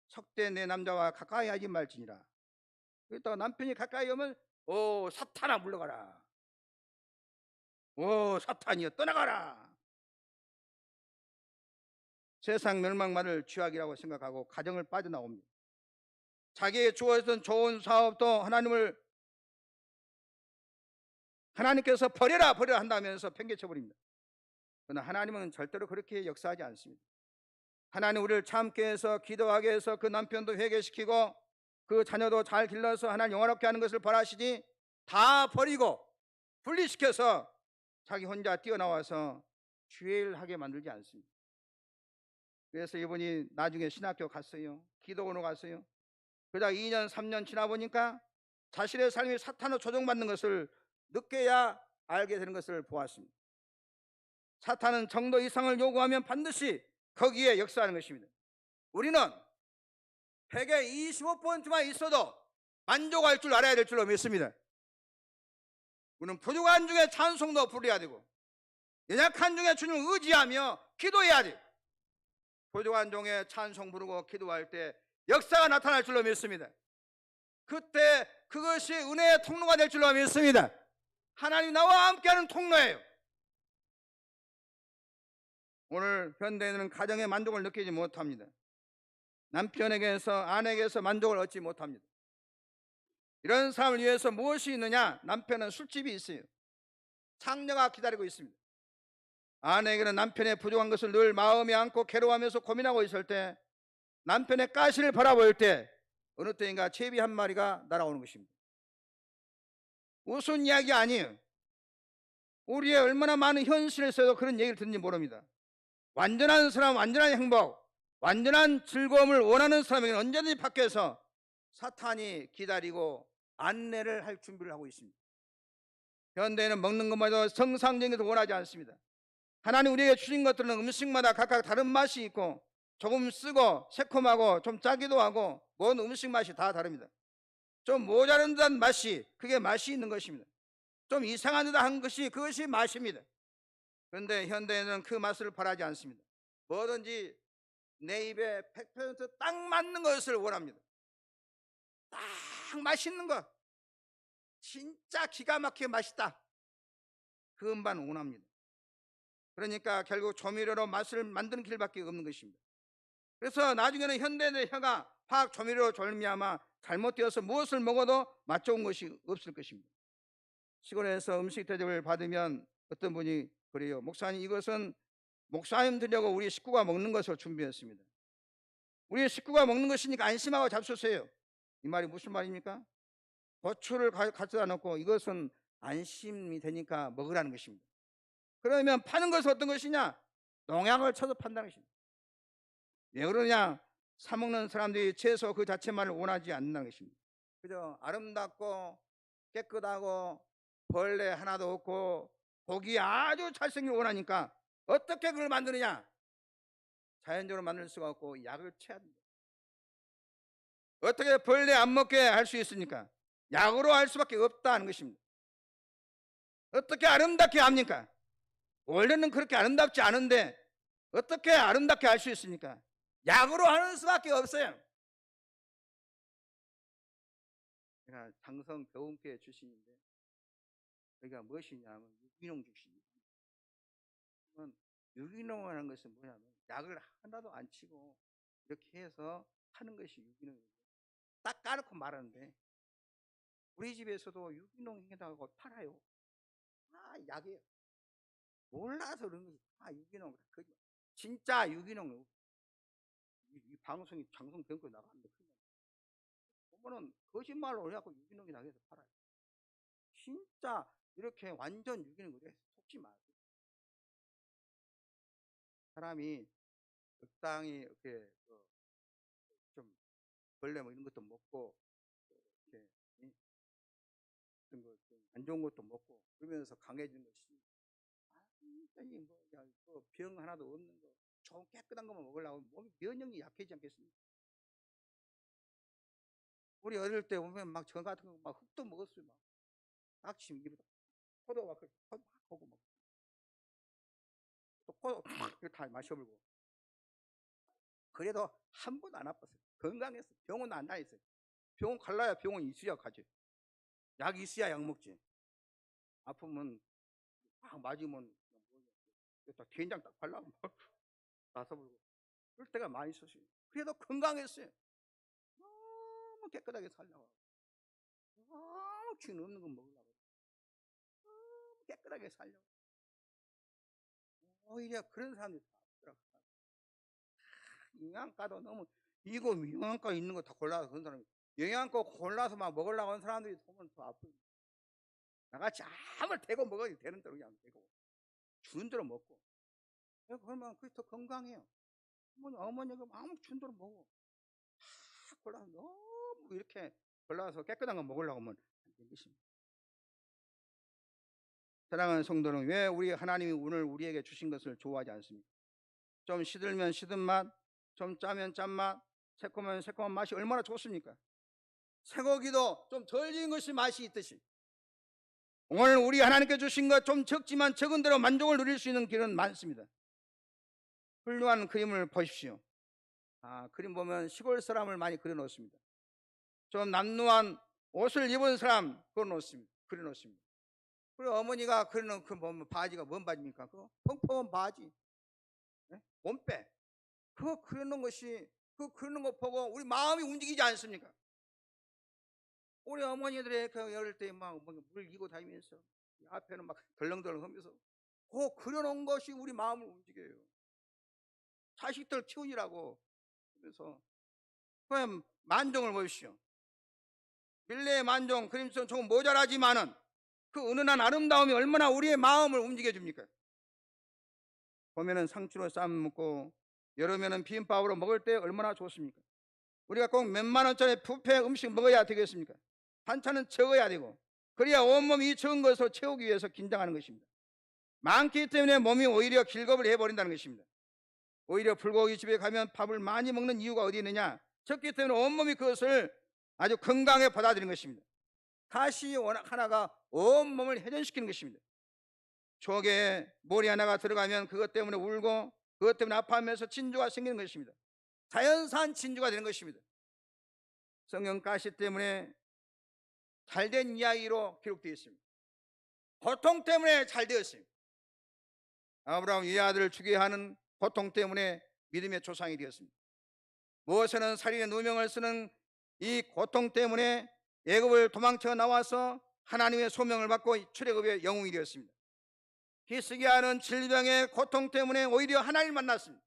석대 내 남자와 가까이 하지 말지니라. 그랬다가 남편이 가까이 오면 사탄아 물러가라. 사탄이여 떠나가라. 세상 멸망만을 죄악이라고 생각하고 가정을 빠져나옵니다. 자기에게 주어졌던 좋은 사업도 하나님께서 버려라 한다면서 팽개쳐버립니다. 그러나 하나님은 절대로 그렇게 역사하지 않습니다. 하나님 우리를 참게 해서 기도하게 해서 그 남편도 회개시키고 그 자녀도 잘 길러서 하나님 영화롭게 하는 것을 바라시니 다 버리고 분리시켜서 자기 혼자 뛰어나와서 죄를 만들지 않습니다. 그래서 이분이 나중에 신학교 갔어요. 기도원으로 갔어요. 그러다 2년 3년 지나 보니까 자신의 삶이 사탄으로 조종받는 것을 늦게야 알게 되는 것을 보았습니다. 사탄은 정도 이상을 요구하면 반드시 거기에 역사하는 것입니다. 우리는 100에 25%만 있어도 만족할 줄 알아야 될 줄로 믿습니다. 우리는 부족한 중에 찬송도 부려야 되고 연약한 중에 주님을 의지하며 기도해야 돼. 부족한 중에 찬송 부르고 기도할 때 역사가 나타날 줄로 믿습니다. 그때 그것이 은혜의 통로가 될 줄로 믿습니다. 하나님 나와 함께하는 통로예요. 오늘 현대에는 가정의 만족을 느끼지 못합니다. 남편에게서 아내에게서 만족을 얻지 못합니다. 이런 사람을 위해서 무엇이 있느냐? 남편은 술집이 있어요. 창녀가 기다리고 있습니다. 아내에게는 남편의 부족한 것을 늘 마음에 안고 괴로워하면서 고민하고 있을 때, 남편의 가시를 바라볼 때 어느 때인가 제비 한 마리가 날아오는 것입니다. 우스운 이야기 아니에요. 우리의 얼마나 많은 현실에서도 그런 얘기를 듣는지 모릅니다. 완전한 사람, 완전한 행복, 완전한 즐거움을 원하는 사람에게는 언제든지 밖에서 사탄이 기다리고 안내를 할 준비를 하고 있습니다. 현대에는 먹는 것마저 정상적인 것을 원하지 않습니다. 하나님 우리에게 주신 것들은 음식마다 각각 다른 맛이 있고 조금 쓰고 새콤하고 좀 짜기도 하고 모든 음식 맛이 다 다릅니다. 좀 모자란 듯한 맛이, 그게 맛이 있는 것입니다. 좀 이상한 듯한 것이, 그것이 맛입니다. 그런데 현대에는 그 맛을 바라지 않습니다. 뭐든지 내 입에 100% 딱 맞는 것을 원합니다. 딱 맛있는 것, 진짜 기가 막히게 맛있다, 그것만 원합니다. 그러니까 결국 조미료로 맛을 만드는 길밖에 없는 것입니다. 그래서 나중에는 현대의 혀가 화학 조미료로 졸미암아 잘못되어서 무엇을 먹어도 맛 좋은 것이 없을 것입니다. 시골에서 음식 대접을 받으면 어떤 분이 그래요. 목사님, 이것은 목사님 드리려고 우리 식구가 먹는 것을 준비했습니다. 우리 식구가 먹는 것이니까 안심하고 잡수세요. 이 말이 무슨 말입니까? 고추를 갖다 놓고 이것은 안심이 되니까 먹으라는 것입니다. 그러면 파는 것은 어떤 것이냐? 농약을 쳐서 판다는 것입니다. 왜 그러냐? 사 먹는 사람들이 채소 그 자체만을 원하지 않는다는 것입니다. 그저 아름답고 깨끗하고 벌레 하나도 없고 고기 아주 잘생긴 걸 원하니까 어떻게 그걸 만드느냐? 자연적으로 만들 수가 없고 약을 쳐야 됩니다. 어떻게 벌레 안 먹게 할 수 있습니까? 약으로 할 수밖에 없다는 것입니다. 어떻게 아름답게 합니까? 원래는 그렇게 아름답지 않은데 어떻게 아름답게 할 수 있습니까? 약으로 하는 수밖에 없어요. 제가 장성 교훈교회 출신인데 여기가 무엇이냐면 유기농 출신입니다. 유기농을 하는 것은 뭐냐면 약을 하나도 안 치고 이렇게 해서 하는 것이 유기농이에요. 딱 까놓고 말하는데 우리 집에서도 유기농이라고 팔아요. 다 약이에요. 몰라서 그런 것이 다 유기농. 진짜 유기농. 이 방송이 장성 병고 나가는데 보면은 거짓말로 해갖고 유기농이라고 해서 팔아요. 진짜 이렇게 완전 유기농으로 속지 마세요. 사람이 적당히 이렇게 좀 벌레 뭐 이런 것도 먹고 이렇게 안 좋은 것도 먹고 그러면서 강해지는 것이 완전히 뭐 병 하나도 없는 거, 좋은 깨끗한 것만 먹으려고 몸이 면역이 약해지지 않겠습니까? 우리 어릴 때 보면 막 저 같은 거 막 흙도 먹었어요. 막 낙심 입에다 포도 막 하고 막 또 포도 이렇게 다 마셔버리고 그래도 한 번도 안 아팠어요. 건강했어요. 병원 안 다녔어요. 병원 갈라야 병원 있어야 가지. 약이 있어야 약 먹지. 아프면 막 맞으면 딱 된장 딱 발라고 나서버리고 그럴 때가 많이 있었어요. 그래도 건강했어요. 너무 깨끗하게 살려고 너무 균 없는 거 먹으려고 너무 깨끗하게 살려고 오히려 그런 사람들이 다 아프더라고요. 영양가도 너무 이거 영양가 있는 거 다 골라서 그런 사람이 영양가 골라서 막 먹으려고 하는 사람들이 보면 더 아프고 나같이 아무리 대고 먹어도 되는 대로 그냥 되고 주는 대로 먹고 그러면 그게 더 건강해요. 어머니가 아무 주는 대로 먹어 다 골라서 너무 이렇게 골라서 깨끗한 거 먹으려고 하면 안 되는 것입니다. 사랑하는 성도는 왜 우리 하나님이 오늘 우리에게 주신 것을 좋아하지 않습니까? 좀 시들면 시든 맛, 좀 짜면 짠 맛, 새콤하면 새콤한 맛이 얼마나 좋습니까? 쇠고기도 좀 덜 익은 것이 맛이 있듯이 오늘 우리 하나님께 주신 것 좀 적지만 적은 대로 만족을 누릴 수 있는 길은 많습니다. 훌륭한 그림을 보십시오. 그림 보면 시골 사람을 많이 그려놓습니다. 좀 남루한 옷을 입은 사람 그려놓습니다. 그리고 어머니가 그려놓은 그 보면 바지가 뭔 바지입니까? 그거 펑펑한 바지, 몸빼. 그거 그려놓은 것이, 그 그려놓은 거 보고 우리 마음이 움직이지 않습니까? 우리 어머니들의 그 어릴 때 막 물 이고 다니면서 앞에는 막 덜렁덜렁 하면서 그 그려놓은 것이 우리 마음을 움직여요. 자식들 키우느라고. 그래서 그냥 만종을 보십시오. 밀레의 만종 그림처럼 조금 모자라지만은 그 은은한 아름다움이 얼마나 우리의 마음을 움직여 줍니까? 봄에는 상추로 쌈 먹고 여름에는 비빔밥으로 먹을 때 얼마나 좋습니까? 우리가 꼭 몇만 원짜리 뷔페 음식 먹어야 되겠습니까? 반찬은 적어야 되고 그래야 온몸이 이 적은 것을 채우기 위해서 긴장하는 것입니다. 많기 때문에 몸이 오히려 길겁을 해버린다는 것입니다. 오히려 불고기 집에 가면 밥을 많이 먹는 이유가 어디 있느냐? 적기 때문에 온몸이 그것을 아주 건강하게 받아들이는 것입니다. 가시 하나가 온몸을 회전시키는 것입니다. 촉에 모리 하나가 들어가면 그것 때문에 울고 그것 때문에 아파하면서 진주가 생기는 것입니다. 자연산 진주가 되는 것입니다. 성경 가시 때문에 잘된 이야기로 기록되어 있습니다. 고통 때문에 잘 되었어요. 아브라함 이 아들을 죽게 하는 고통 때문에 믿음의 조상이 되었습니다. 모세는 살인의 누명을 쓰는 이 고통 때문에 애굽을 도망쳐 나와서 하나님의 소명을 받고 출애굽의 영웅이 되었습니다. 히스기야는 질병의 고통 때문에 오히려 하나님을 만났습니다.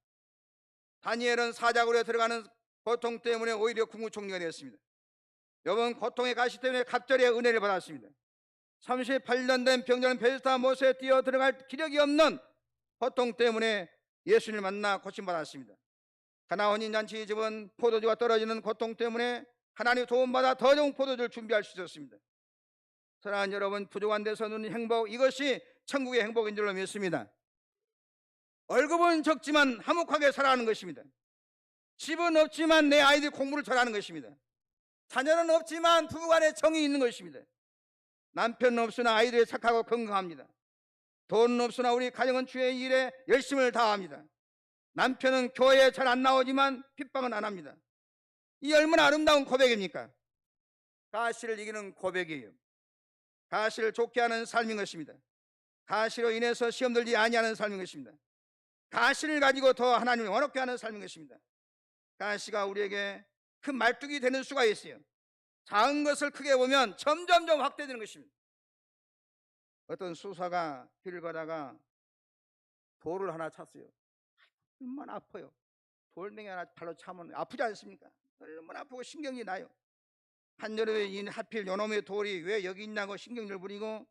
다니엘은 사자굴에 들어가는 고통 때문에 오히려 국무총리가 되었습니다. 욥은 고통의 가시 때문에 갑절의 은혜를 받았습니다. 38년 된 병자는 베스타 못에 뛰어 들어갈 기력이 없는 고통 때문에 예수님을 만나 고침받았습니다. 가나 혼인잔치 집은 포도주가 떨어지는 고통 때문에 하나님 도움받아 더 좋은 포도주를 준비할 수 있었습니다. 사랑하는 여러분, 부족한 데서 누리는 행복, 이것이 천국의 행복인 줄로 믿습니다. 월급은 적지만 화목하게 살아가는 것입니다. 집은 없지만 내 아이들이 공부를 잘하는 것입니다. 자녀는 없지만 부부간에 정이 있는 것입니다. 남편은 없으나 아이들이 착하고 건강합니다. 돈은 없으나 우리 가정은 주의 일에 열심을 다합니다. 남편은 교회에 잘 안 나오지만 핍박은 안 합니다. 이 얼마나 아름다운 고백입니까? 가시를 이기는 고백이에요. 가시를 좋게 하는 삶인 것입니다. 가시로 인해서 시험 들지 아니하는 삶인 것입니다. 가시를 가지고 더 하나님을 원롭게 하는 삶인 것입니다. 가시가 우리에게 큰 말뚝이 되는 수가 있어요. 작은 것을 크게 보면 점점점 확대되는 것입니다. 어떤 수사가 길을 가다가 돌을 하나 찼어요. 얼마나 아파요. 돌멩이 하나 발로 차면 아프지 않습니까? 얼마나 아프고 신경이 나요. 한여름에 하필 요놈의 돌이 왜 여기 있냐고 신경을 부리고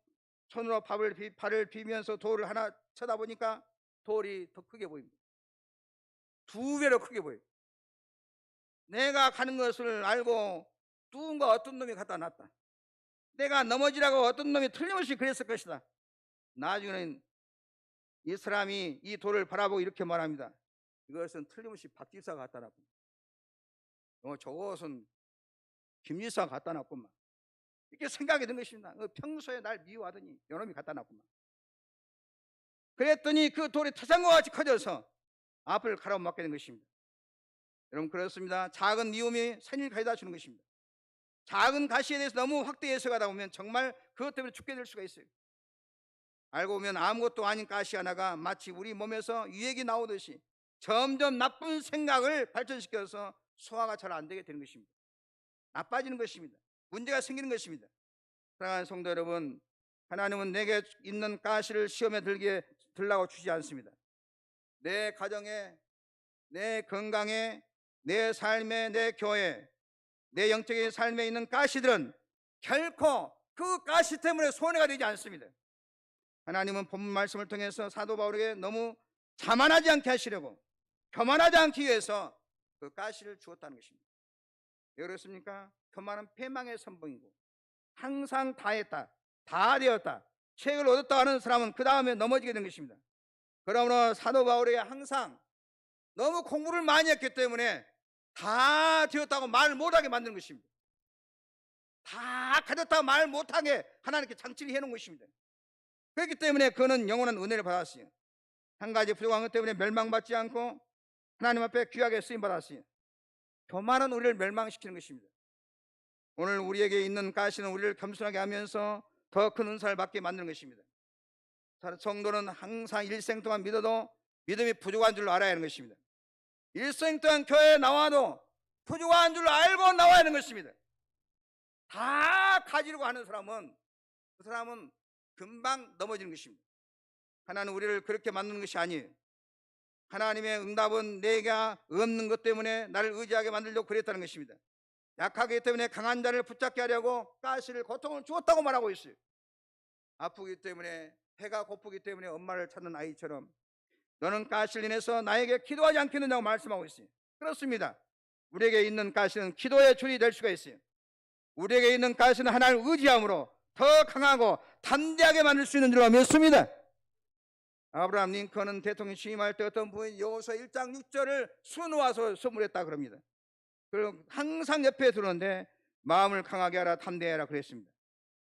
손으로 발을 비면서 돌을 하나 쳐다보니까 돌이 더 크게 보입니다. 2배로 크게 보여요. 내가 가는 것을 알고 누군가 어떤 놈이 갖다 놨다. 내가 넘어지라고 어떤 놈이 틀림없이 그랬을 것이다. 나중에는 이 사람이 이 돌을 바라보고 이렇게 말합니다. 이것은 틀림없이 박지사가 갖다 놨구만. 저것은 김지사가 갖다 놨구만. 이렇게 생각이 든 것입니다. 평소에 날 미워하더니 요놈이 갖다 놨구만. 그랬더니 그 돌이 태산과 같이 커져서 앞을 가로막게 된 것입니다. 여러분, 그렇습니다. 작은 미움이 산을 가져다 주는 것입니다. 작은 가시에 대해서 너무 확대 해석하다 보면 정말 그것 때문에 죽게 될 수가 있어요. 알고 보면 아무것도 아닌 가시 하나가 마치 우리 몸에서 유액이 나오듯이 점점 나쁜 생각을 발전시켜서 소화가 잘 안 되게 되는 것입니다. 나빠지는 것입니다. 문제가 생기는 것입니다. 사랑하는 성도 여러분, 하나님은 내게 있는 가시를 시험에 들라고 주지 않습니다. 내 가정에, 내 건강에, 내 삶에, 내 교회, 내 영적인 삶에 있는 가시들은 결코 그 가시 때문에 손해가 되지 않습니다. 하나님은 본문 말씀을 통해서 사도 바울에게 너무 자만하지 않게 하시려고, 교만하지 않기 위해서 그 가시를 주었다는 것입니다. 왜 그렇습니까? 교만은 패망의 선봉이고 항상 다 했다, 다 되었다, 책을 얻었다 하는 사람은 그 다음에 넘어지게 된 것입니다. 그러므로 사도 바울에게 항상 너무 공부를 많이 했기 때문에 다 되었다고 말 못하게 만드는 것입니다. 다 가졌다 말 못하게 하나님께 장치를 해놓은 것입니다. 그렇기 때문에 그는 영원한 은혜를 받았어요. 한 가지 부족한 것 때문에 멸망받지 않고 하나님 앞에 귀하게 쓰임받았어요. 교만은 우리를 멸망시키는 것입니다. 오늘 우리에게 있는 가시는 우리를 겸손하게 하면서 더 큰 은사를 받게 만드는 것입니다. 성도는 항상 일생 동안 믿어도 믿음이 부족한 줄 알아야 하는 것입니다. 일생 동안 교회에 나와도 부족한 줄 알고 나와야 하는 것입니다. 다 가지려고 하는 사람은 그 사람은 금방 넘어지는 것입니다. 하나님은 우리를 그렇게 만드는 것이 아니에요. 하나님의 응답은 내가 없는 것 때문에 나를 의지하게 만들려고 그랬다는 것입니다. 약하기 때문에 강한 자를 붙잡게 하려고 가시를 고통을 주었다고 말하고 있어요. 아프기 때문에 배가 고프기 때문에 엄마를 찾는 아이처럼 너는 가시를 인해서 나에게 기도하지 않겠느냐고 말씀하고 있어요. 그렇습니다. 우리에게 있는 가시는 기도의 줄이 될 수가 있어요. 우리에게 있는 가시는 하나님을 의지함으로 더 강하고 담대하게 만들 수 있는 줄로 믿습니다. 아브라함 링컨은 대통령 취임할 때 어떤 부인 여호수아 1장 6절을 수놓아서 선물했다 그럽니다. 그리고 항상 옆에 두는데 마음을 강하게 하라 담대하라 그랬습니다.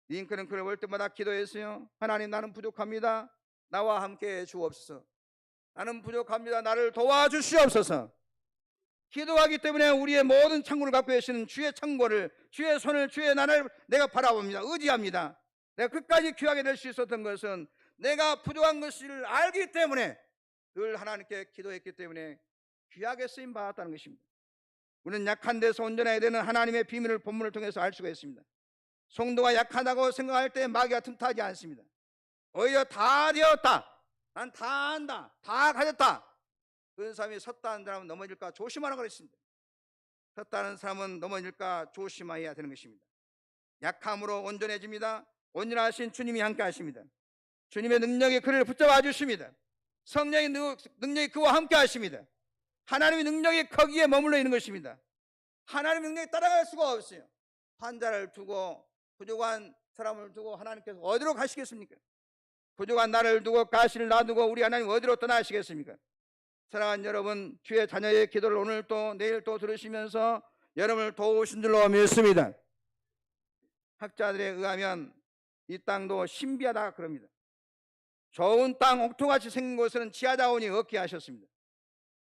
링컨은 그를 볼 때마다 기도했어요. 하나님, 나는 부족합니다. 나와 함께 주옵소서. 나는 부족합니다. 나를 도와주시옵소서. 기도하기 때문에 우리의 모든 창고를 갖고 계시는 주의 창고를, 주의 손을, 주의 나를 내가 바라봅니다. 의지합니다. 내가 끝까지 귀하게 될 수 있었던 것은 내가 부족한 것을 알기 때문에 늘 하나님께 기도했기 때문에 귀하게 쓰임 받았다는 것입니다. 우리는 약한 데서 온전해야 되는 하나님의 비밀을 본문을 통해서 알 수가 있습니다. 성도가 약하다고 생각할 때 마귀가 틈타지 않습니다. 오히려 다 되었다, 난 다 안다, 다 가졌다, 그런 사람이 섰다 하는 사람은 넘어질까 조심하라 그랬습니다. 섰다는 사람은 넘어질까 조심해야 되는 것입니다. 약함으로 온전해집니다. 온전하신 주님이 함께 하십니다. 주님의 능력이 그를 붙잡아 주십니다. 성령의 능력이 그와 함께 하십니다. 하나님의 능력이 거기에 머물러 있는 것입니다. 하나님의 능력이 따라갈 수가 없어요. 환자를 두고 부족한 사람을 두고 하나님께서 어디로 가시겠습니까? 부족한 나를 두고 가시를 놔두고 우리 하나님 어디로 떠나시겠습니까? 사랑하는 여러분, 주의 자녀의 기도를 오늘 또 내일 또 들으시면서 여러분을 도우신 줄로 믿습니다. 학자들에 의하면 이 땅도 신비하다 그럽니다. 좋은 땅 옥토같이 생긴 곳에는 지하자원이 없게 하셨습니다.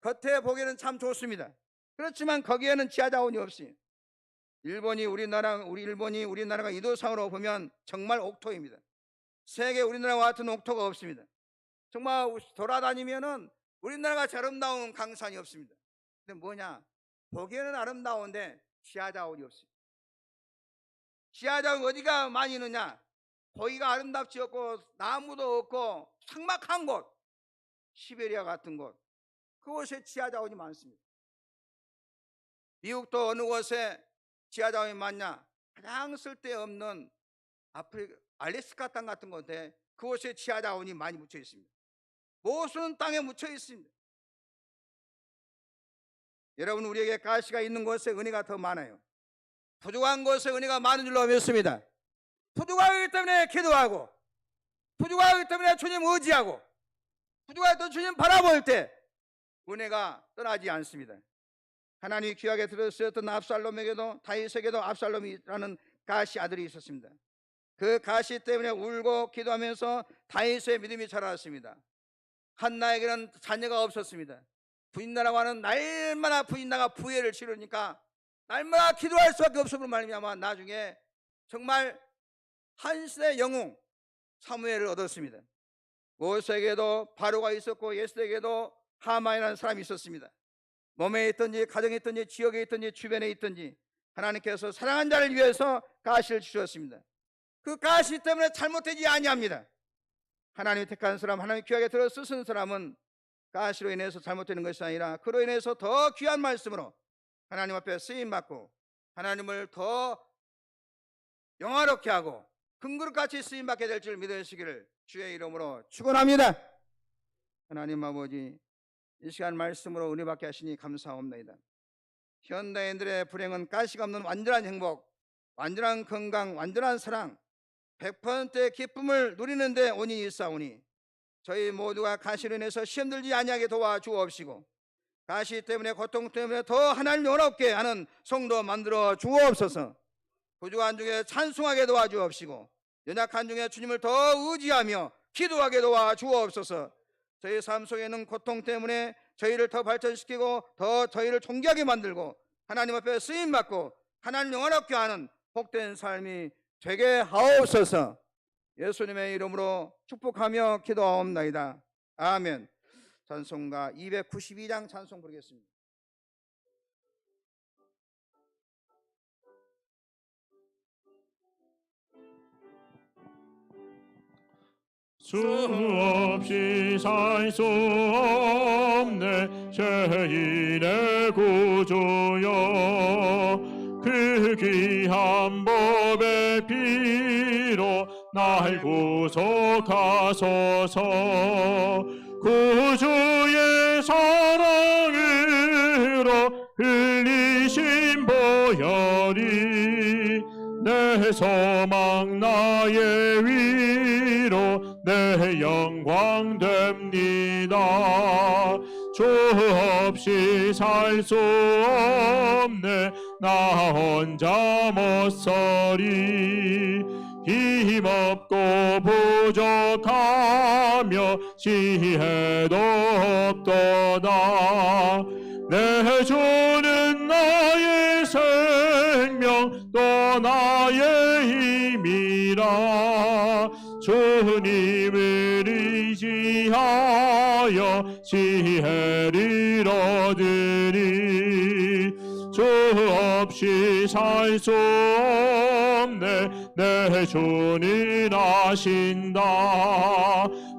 겉에 보기에는 참 좋습니다. 그렇지만 거기에는 지하자원이 없어요. 일본이 우리나라가 이도상으로 보면 정말 옥토입니다. 세계 우리나라와 같은 옥토가 없습니다. 정말 돌아다니면은 우리나라가 아름다운 강산이 없습니다. 근데 뭐냐? 보기에는 아름다운데 지하자원이 없어요. 지하자원 어디가 많이 있느냐? 거기가 아름답지 않고 나무도 없고 삭막한 곳, 시베리아 같은 곳, 그곳에 지하자원이 많습니다. 미국도 어느 곳에 지하자원이 많냐? 가장 쓸데없는 알래스카 땅 같은 곳에 그곳에 지하자원이 많이 묻혀 있습니다. 못 쓰는 땅에 묻혀 있습니다. 여러분, 우리에게 가시가 있는 곳에 은혜가 더 많아요. 부족한 곳에 은혜가 많은 줄로 믿습니다. 부족하기 때문에 기도하고, 부족하기 때문에 주님 의지하고, 부족할 때 주님 바라볼 때 은혜가 떠나지 않습니다. 하나님이 귀하게 들으셨던 압살롬에게도, 다윗에게도 압살롬이라는 가시 아들이 있었습니다. 그 가시 때문에 울고 기도하면서 다윗의 믿음이 자랐습니다. 한나에게는 자녀가 없었습니다. 부인나라고 하는 날마다 부인나가 부혜를 치르니까 날마다 기도할 수밖에 없음으로 말미암아 나중에 정말 한 시대 영웅 사무엘을 얻었습니다. 모세에게도 바로가 있었고 예수에게도 하만이라는 사람이 있었습니다. 몸에 있든지 가정에 있든지 지역에 있든지 주변에 있든지 하나님께서 사랑한 자를 위해서 가시를 주셨습니다. 그 가시 때문에 잘못되지 아니합니다. 하나님이 택한 사람, 하나님이 귀하게 들어 쓰신 사람은 가시로 인해서 잘못되는 것이 아니라 그로 인해서 더 귀한 말씀으로 하나님 앞에 쓰임받고 하나님을 더 영화롭게 하고 금그릇같이 쓰임받게 될 줄 믿으시기를 주의 이름으로 축원합니다. 하나님 아버지, 이 시간 말씀으로 은혜받게 하시니 감사합니다. 현대인들의 불행은 가시가 없는 완전한 행복, 완전한 건강, 완전한 사랑, 100%의 기쁨을 누리는데 원인이 있사오니 저희 모두가 가시로 인해서 시험 들지 아니하게 도와주옵시고 가시 때문에 고통 때문에 더 하나님 영원롭게 하는 성도 만들어 주옵소서. 부족한 중에 찬송하게 도와주옵시고 연약한 중에 주님을 더 의지하며 기도하게 도와주옵소서. 저희 삶 속에 있는 고통 때문에 저희를 더 발전시키고 더 저희를 존귀하게 만들고 하나님 앞에 쓰임받고 하나님 영원롭게 하는 복된 삶이 되게 하옵소서. 예수님의 이름으로 축복하며 기도하옵나이다. 아멘. 찬송가 292장 찬송 부르겠습니다. 수없이 살 수 없네 죄인의 구주여 그 귀한 법의 피로 날 구속하소서. 구주의 사랑으로 흘리신 보혈이 내 소망 나의 위로 내 영광 됩니다. 주 없이 살 수 없네 나 혼자 못 서리. 힘없고 부족하며 지혜도 없도다. 내 주는 나의 생명 또 나의 힘이라. 주님을 의지하여 지혜를 얻으리. 주 없이 살 수 없네 내 주는 아신다.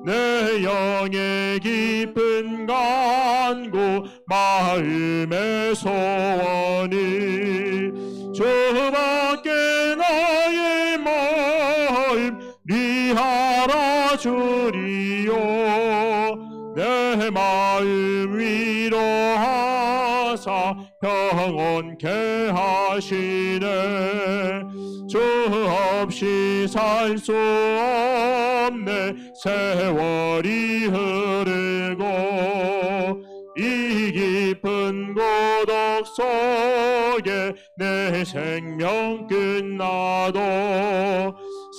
내 영의 깊은 간구 마음의 소원이 주밖에 나의 마음 니 알아주리요. 내 마음 위로하사 평온케 하시네. 주 없이 살 수 없네 세월이 흐르고 이 깊은 고독 속에 내 생명 끝나도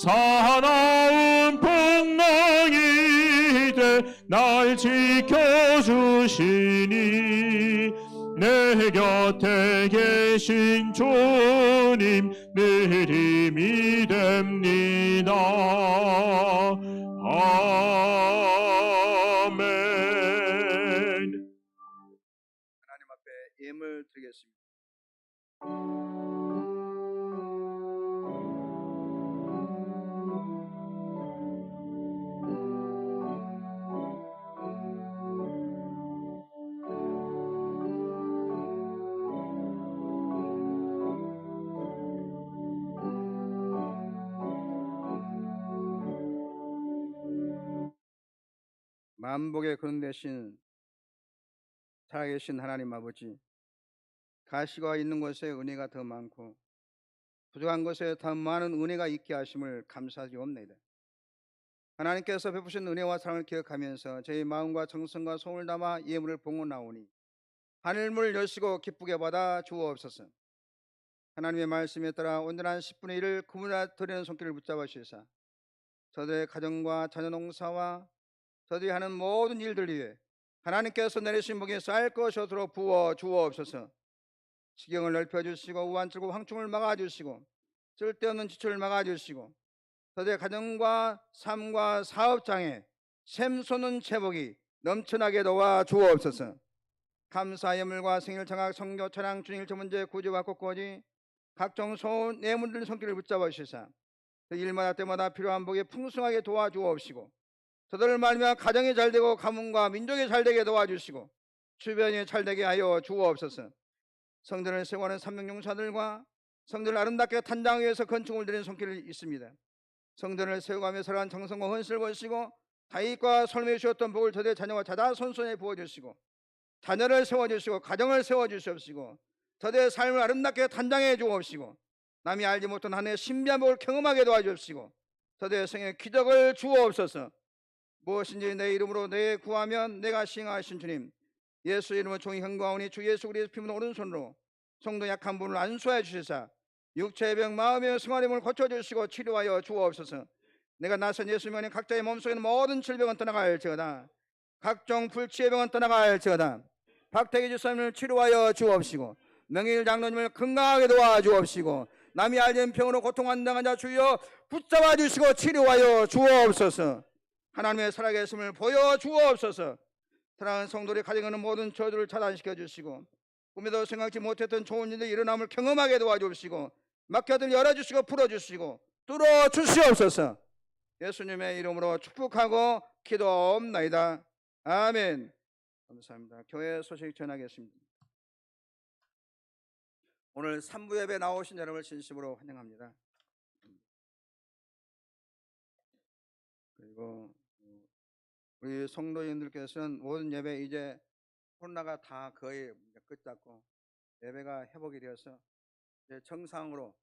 사나운 풍랑이 돼 날 지켜주시니 내 곁에 계신 주님 늘 힘이 됩니다. 아멘. 하나님 앞에 예물 드리겠습니다. 만복의 근원 되신 살아계신 하나님 아버지, 가시가 있는 곳에 은혜가 더 많고 부족한 곳에 더 많은 은혜가 있게 하심을 감사드리옵나이다. 하나님께서 베푸신 은혜와 사랑을 기억하면서 저희 마음과 정성과 소원을 담아 예물을 봉헌하오니 하늘문을 여시고 기쁘게 받아 주옵소서. 하나님의 말씀에 따라 온전한 10분의 1을 그분에 드리는 손길을 붙잡아 주시사 저들의 가정과 자녀 농사와 저들이 하는 모든 일들 위해 하나님께서 내리신 복이 쌓일 것이도록 부어 주옵소서. 지경을 넓혀주시고 우한줄과 황충을 막아주시고 쓸데없는 지출을 막아주시고 저들의 가정과 삶과 사업장에 샘솟는 제복이 넘쳐나게 도와 주옵소서. 감사 예물과 생일 장학 성교 찬양 주일 전문제 구제와 꽃꽂이 각종 소원 내문들 손길을 붙잡아 주시사 그 일마다 때마다 필요한 복이 풍성하게 도와주옵시고 저들을 말미암아 가정이 잘되고 가문과 민족이 잘되게 도와주시고 주변이 잘되게 하여 주옵소서. 성전을 세워가는 삼명용사들과 성전을 아름답게 탄장하기 위해서 건축을 드리는 손길이 있습니다. 성전을 세워가며 살아간 정성과 헌신을 보시고 다윗과 솔로몬이 주었던 복을 저들의 자녀와 자자손손에 부어주시고 자녀를 세워주시고 가정을 세워주시옵시고 저들의 삶을 아름답게 탄장해 주옵시고 남이 알지 못한 하나님의 신비한 복을 경험하게 도와주옵시고 저들의 생에 기적을 주옵소서. 무엇인지 내 이름으로 내 구하면 내가 시행하신 주님 예수 이름으로 종이 경고하오니 주 예수 그리스도 피문 오른손으로 성도 약한 분을 안수하여 주시사 육체의 병, 마음의 승화림을 고쳐주시고 치료하여 주옵소서. 내가 나선 예수님의 각자의 몸속에 있는 모든 질병은 떠나갈지어다. 각종 불치의 병은 떠나갈지어다. 박태기 주사님을 치료하여 주옵시고 명일 장로님을 건강하게 도와주옵시고 남이 알던 병으로 고통한다는 자 주여 붙잡아 주시고 치료하여 주옵소서. 하나님의 살아계심을 보여주옵소서. 사랑하는 성도들이 가지고 있는 모든 저주를 차단시켜 주시고 꿈에도 생각지 못했던 좋은 일들이 일어남을 경험하게 도와주시고 막혀들 열어주시고 풀어주시고 뚫어주시옵소서. 예수님의 이름으로 축복하고 기도옵나이다. 아멘. 감사합니다. 교회 소식 전하겠습니다. 오늘 3부 예배 나오신 여러분을 진심으로 환영합니다. 그리고 우리 성도님들께서는 모든 예배 이제 코로나가 다 거의 끝났고 예배가 회복이 되어서 이제 정상으로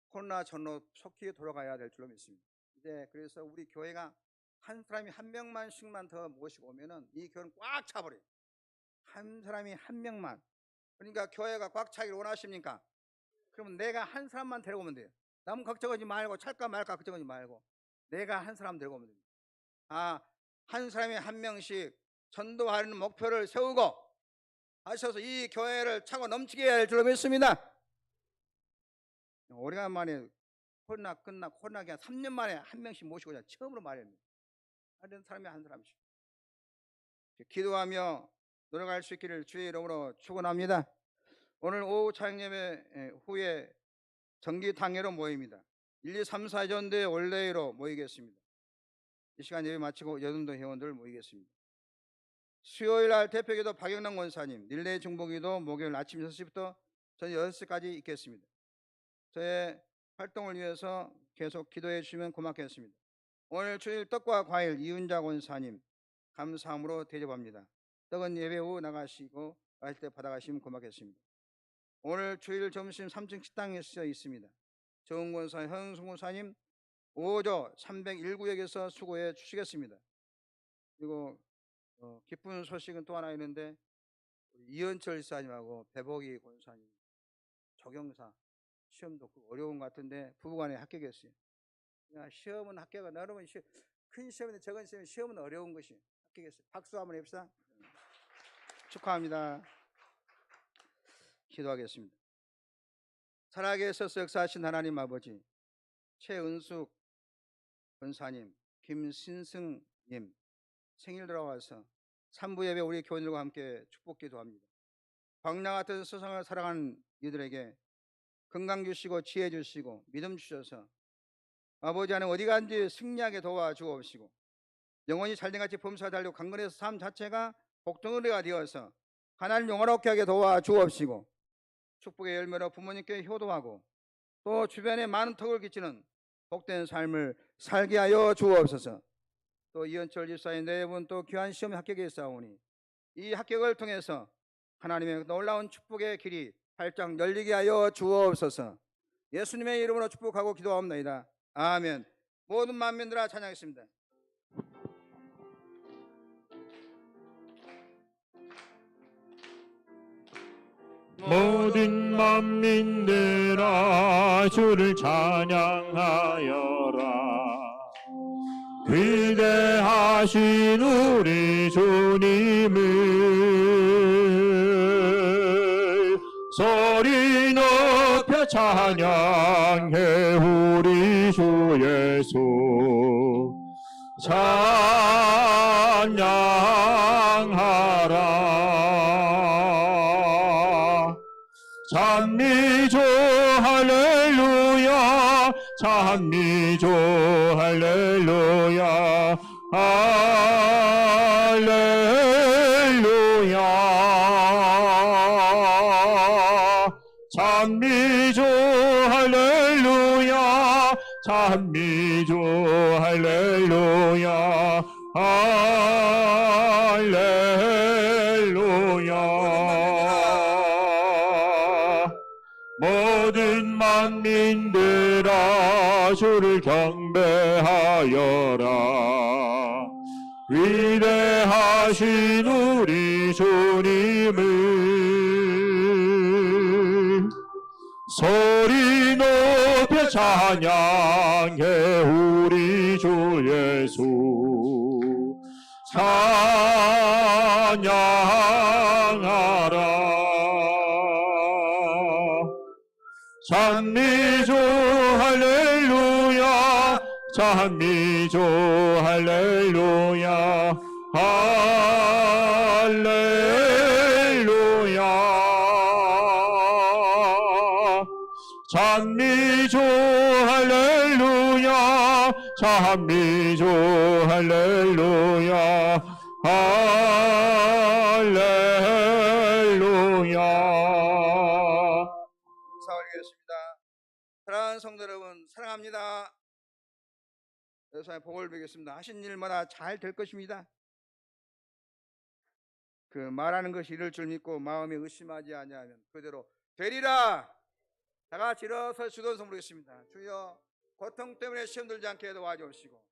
코로나 전로 속히 돌아가야 될 줄로 믿습니다. 이제 그래서 우리 교회가 한 사람이 한 명만씩만 더 모시고 오면은 이 교회는 꽉 차버려요. 한 사람이 한 명만. 그러니까 교회가 꽉 차기를 원하십니까? 그러면 내가 한 사람만 데려오면 돼요. 남 걱정하지 말고 찰까 말까 걱정하지 말고 내가 한 사람 데려오면 됩니다. 한 사람이 한 명씩 전도하는 목표를 세우고 하셔서 이 교회를 차고 넘치게 할 줄로 믿습니다. 오래간만에 코로나 끝나고 코로나 그냥 3년 만에 한 명씩 모시고 그냥 처음으로 말입니다. 하는 사람이 한 사람씩 기도하며 노력할 수 있기를 주의 이름으로 축원합니다. 오늘 오후 찬양예배 후에 정기 당회로 모입니다. 1, 2, 3, 4전대 원래로 모이겠습니다. 이 시간 예배 마치고 여든도 회원들 모이겠습니다. 수요일 날 대표기도 박영남 권사님, 릴레이 중보기도 목요일 아침 6시부터 저녁 6시까지 있겠습니다. 저의 활동을 위해서 계속 기도해 주시면 고맙겠습니다. 오늘 주일 떡과 과일 이은자 권사님 감사함으로 대접합니다. 떡은 예배 후 나가시고 갈 때 받아가시면 고맙겠습니다. 오늘 주일 점심 3층 식당에서 있습니다. 정은 권사, 현승 권사님 5조 301구역에서 수고해 주시겠습니다. 그리고 기쁜 소식은 또 하나 있는데 이현철 지사님하고 배복희 권사님 조경사 시험도 어려운 것 같은데 부부간에 합격했어요. 시험은 합격은 어려운 큰 시험인데 적은 시험은 어려운 것이 합격했어요. 박수 한번 해봅시다. 축하합니다. 기도하겠습니다. 살아계셔서 역사하신 하나님 아버지, 최은숙 권사님, 김신승님 생일 돌아와서 3부 예배 우리 교인들과 함께 축복 기도합니다. 광야 같은 세상을 살아가는 이들에게 건강 주시고 지혜 주시고 믿음 주셔서 아버지 안에 어디 간지 승리하게 도와주옵시고 영혼이 잘된같이 범사가 달리고 강건해서 삶 자체가 복덩어리가 되어서 하나님 영화롭게 하게 도와주옵시고 축복의 열매로 부모님께 효도하고 또 주변에 많은 덕을 끼치는 복된 삶을 살게 하여 주옵소서. 또 이현철 집사의 네 분 또 귀한 시험에 합격했사오니 이 합격을 통해서 하나님의 놀라운 축복의 길이 활짝 열리게 하여 주옵소서. 예수님의 이름으로 축복하고 기도하옵나이다. 아멘. 모든 만민들아 찬양했습니다. 모든 만민들아 주를 찬양하여라. 위대하신 우리 주님을 소리 높여 찬양해. 우리 주 예수 찬양하라. 찬미조 할렐루야, 찬미조 할렐루야, 할렐루야. 찬미조 할렐루야, 찬미조 할렐루야, 할렐루야. 모든 만민들아 주를 경배하여라. 위대하신 우리 주님을 소리 높여 찬양해 우리 주 예수 찬양하라 찬미주 할렐루야 찬미주 할렐루야 할렐루야 찬미주 할렐루야 찬미주 할렐루야 할렐루야. 인사 올리겠습니다. 사랑하는 성도 여러분, 사랑합니다. 여호와의 복을 빌겠습니다. 하신 일마다 잘 될 것입니다. 그 말하는 것이 이룰 줄 믿고 마음에 의심하지 아니하면 그대로 되리라. 다 같이 일어서 주도서 부르겠습니다. 주여, 고통 때문에 시험 들지 않게 도와주시고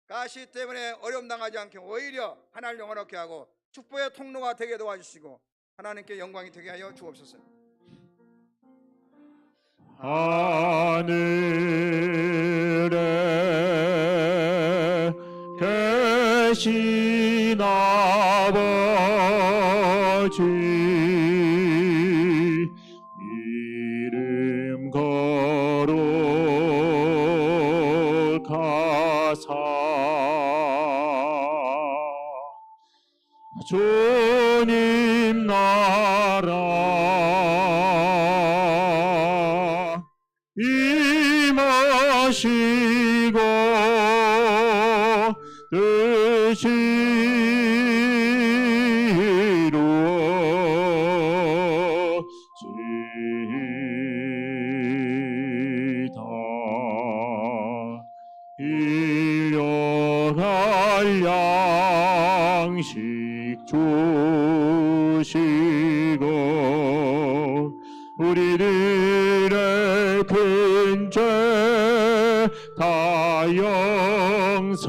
가시 때문에 어려움 당하지 않게 오히려 하나님을 영원하게 하고 축복의 통로가 되게 도와주시고 하나님께 영광이 되게 하여 주옵소서. 하늘에 계신 아버지 이름 거룩하사 주님 나라 임하시고 뜻이 이루어지다 일용할 양식 주시고 우리들의 큰 죄 다 용서하옵시고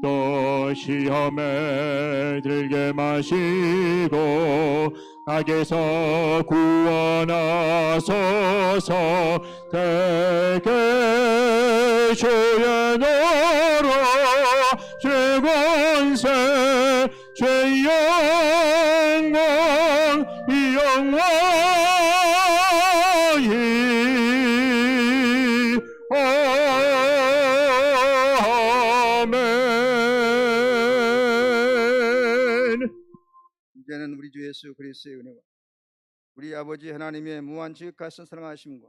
또 시험에 들게 마시고 악에서 구원하소서. 대개 주의 나라 주의 권세 주의 영광 영원히 아멘. 이제는 우리 주 예수 그리스도의 은혜와 우리 아버지 하나님의 무한 지극하신 사랑하심과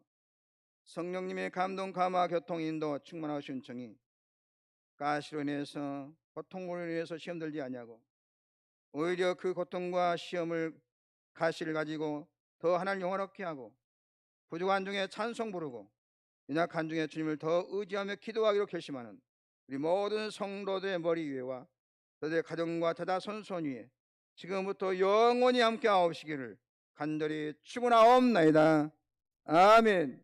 성령님의 감동 감화 교통 인도 충만하신 정이 가시로 인해서 고통으로 인해서 시험 들지 아니하고 오히려 그 고통과 시험을 가시를 가지고 더 하나님을 영원하게 하고 부족한 중에 찬송 부르고 연약한 중에 주님을 더 의지하며 기도하기로 결심하는 우리 모든 성도들의 머리 위에와 그들의 가정과 자자손손 위에 지금부터 영원히 함께 하옵시기를 간절히 축원하옵나이다. 아멘.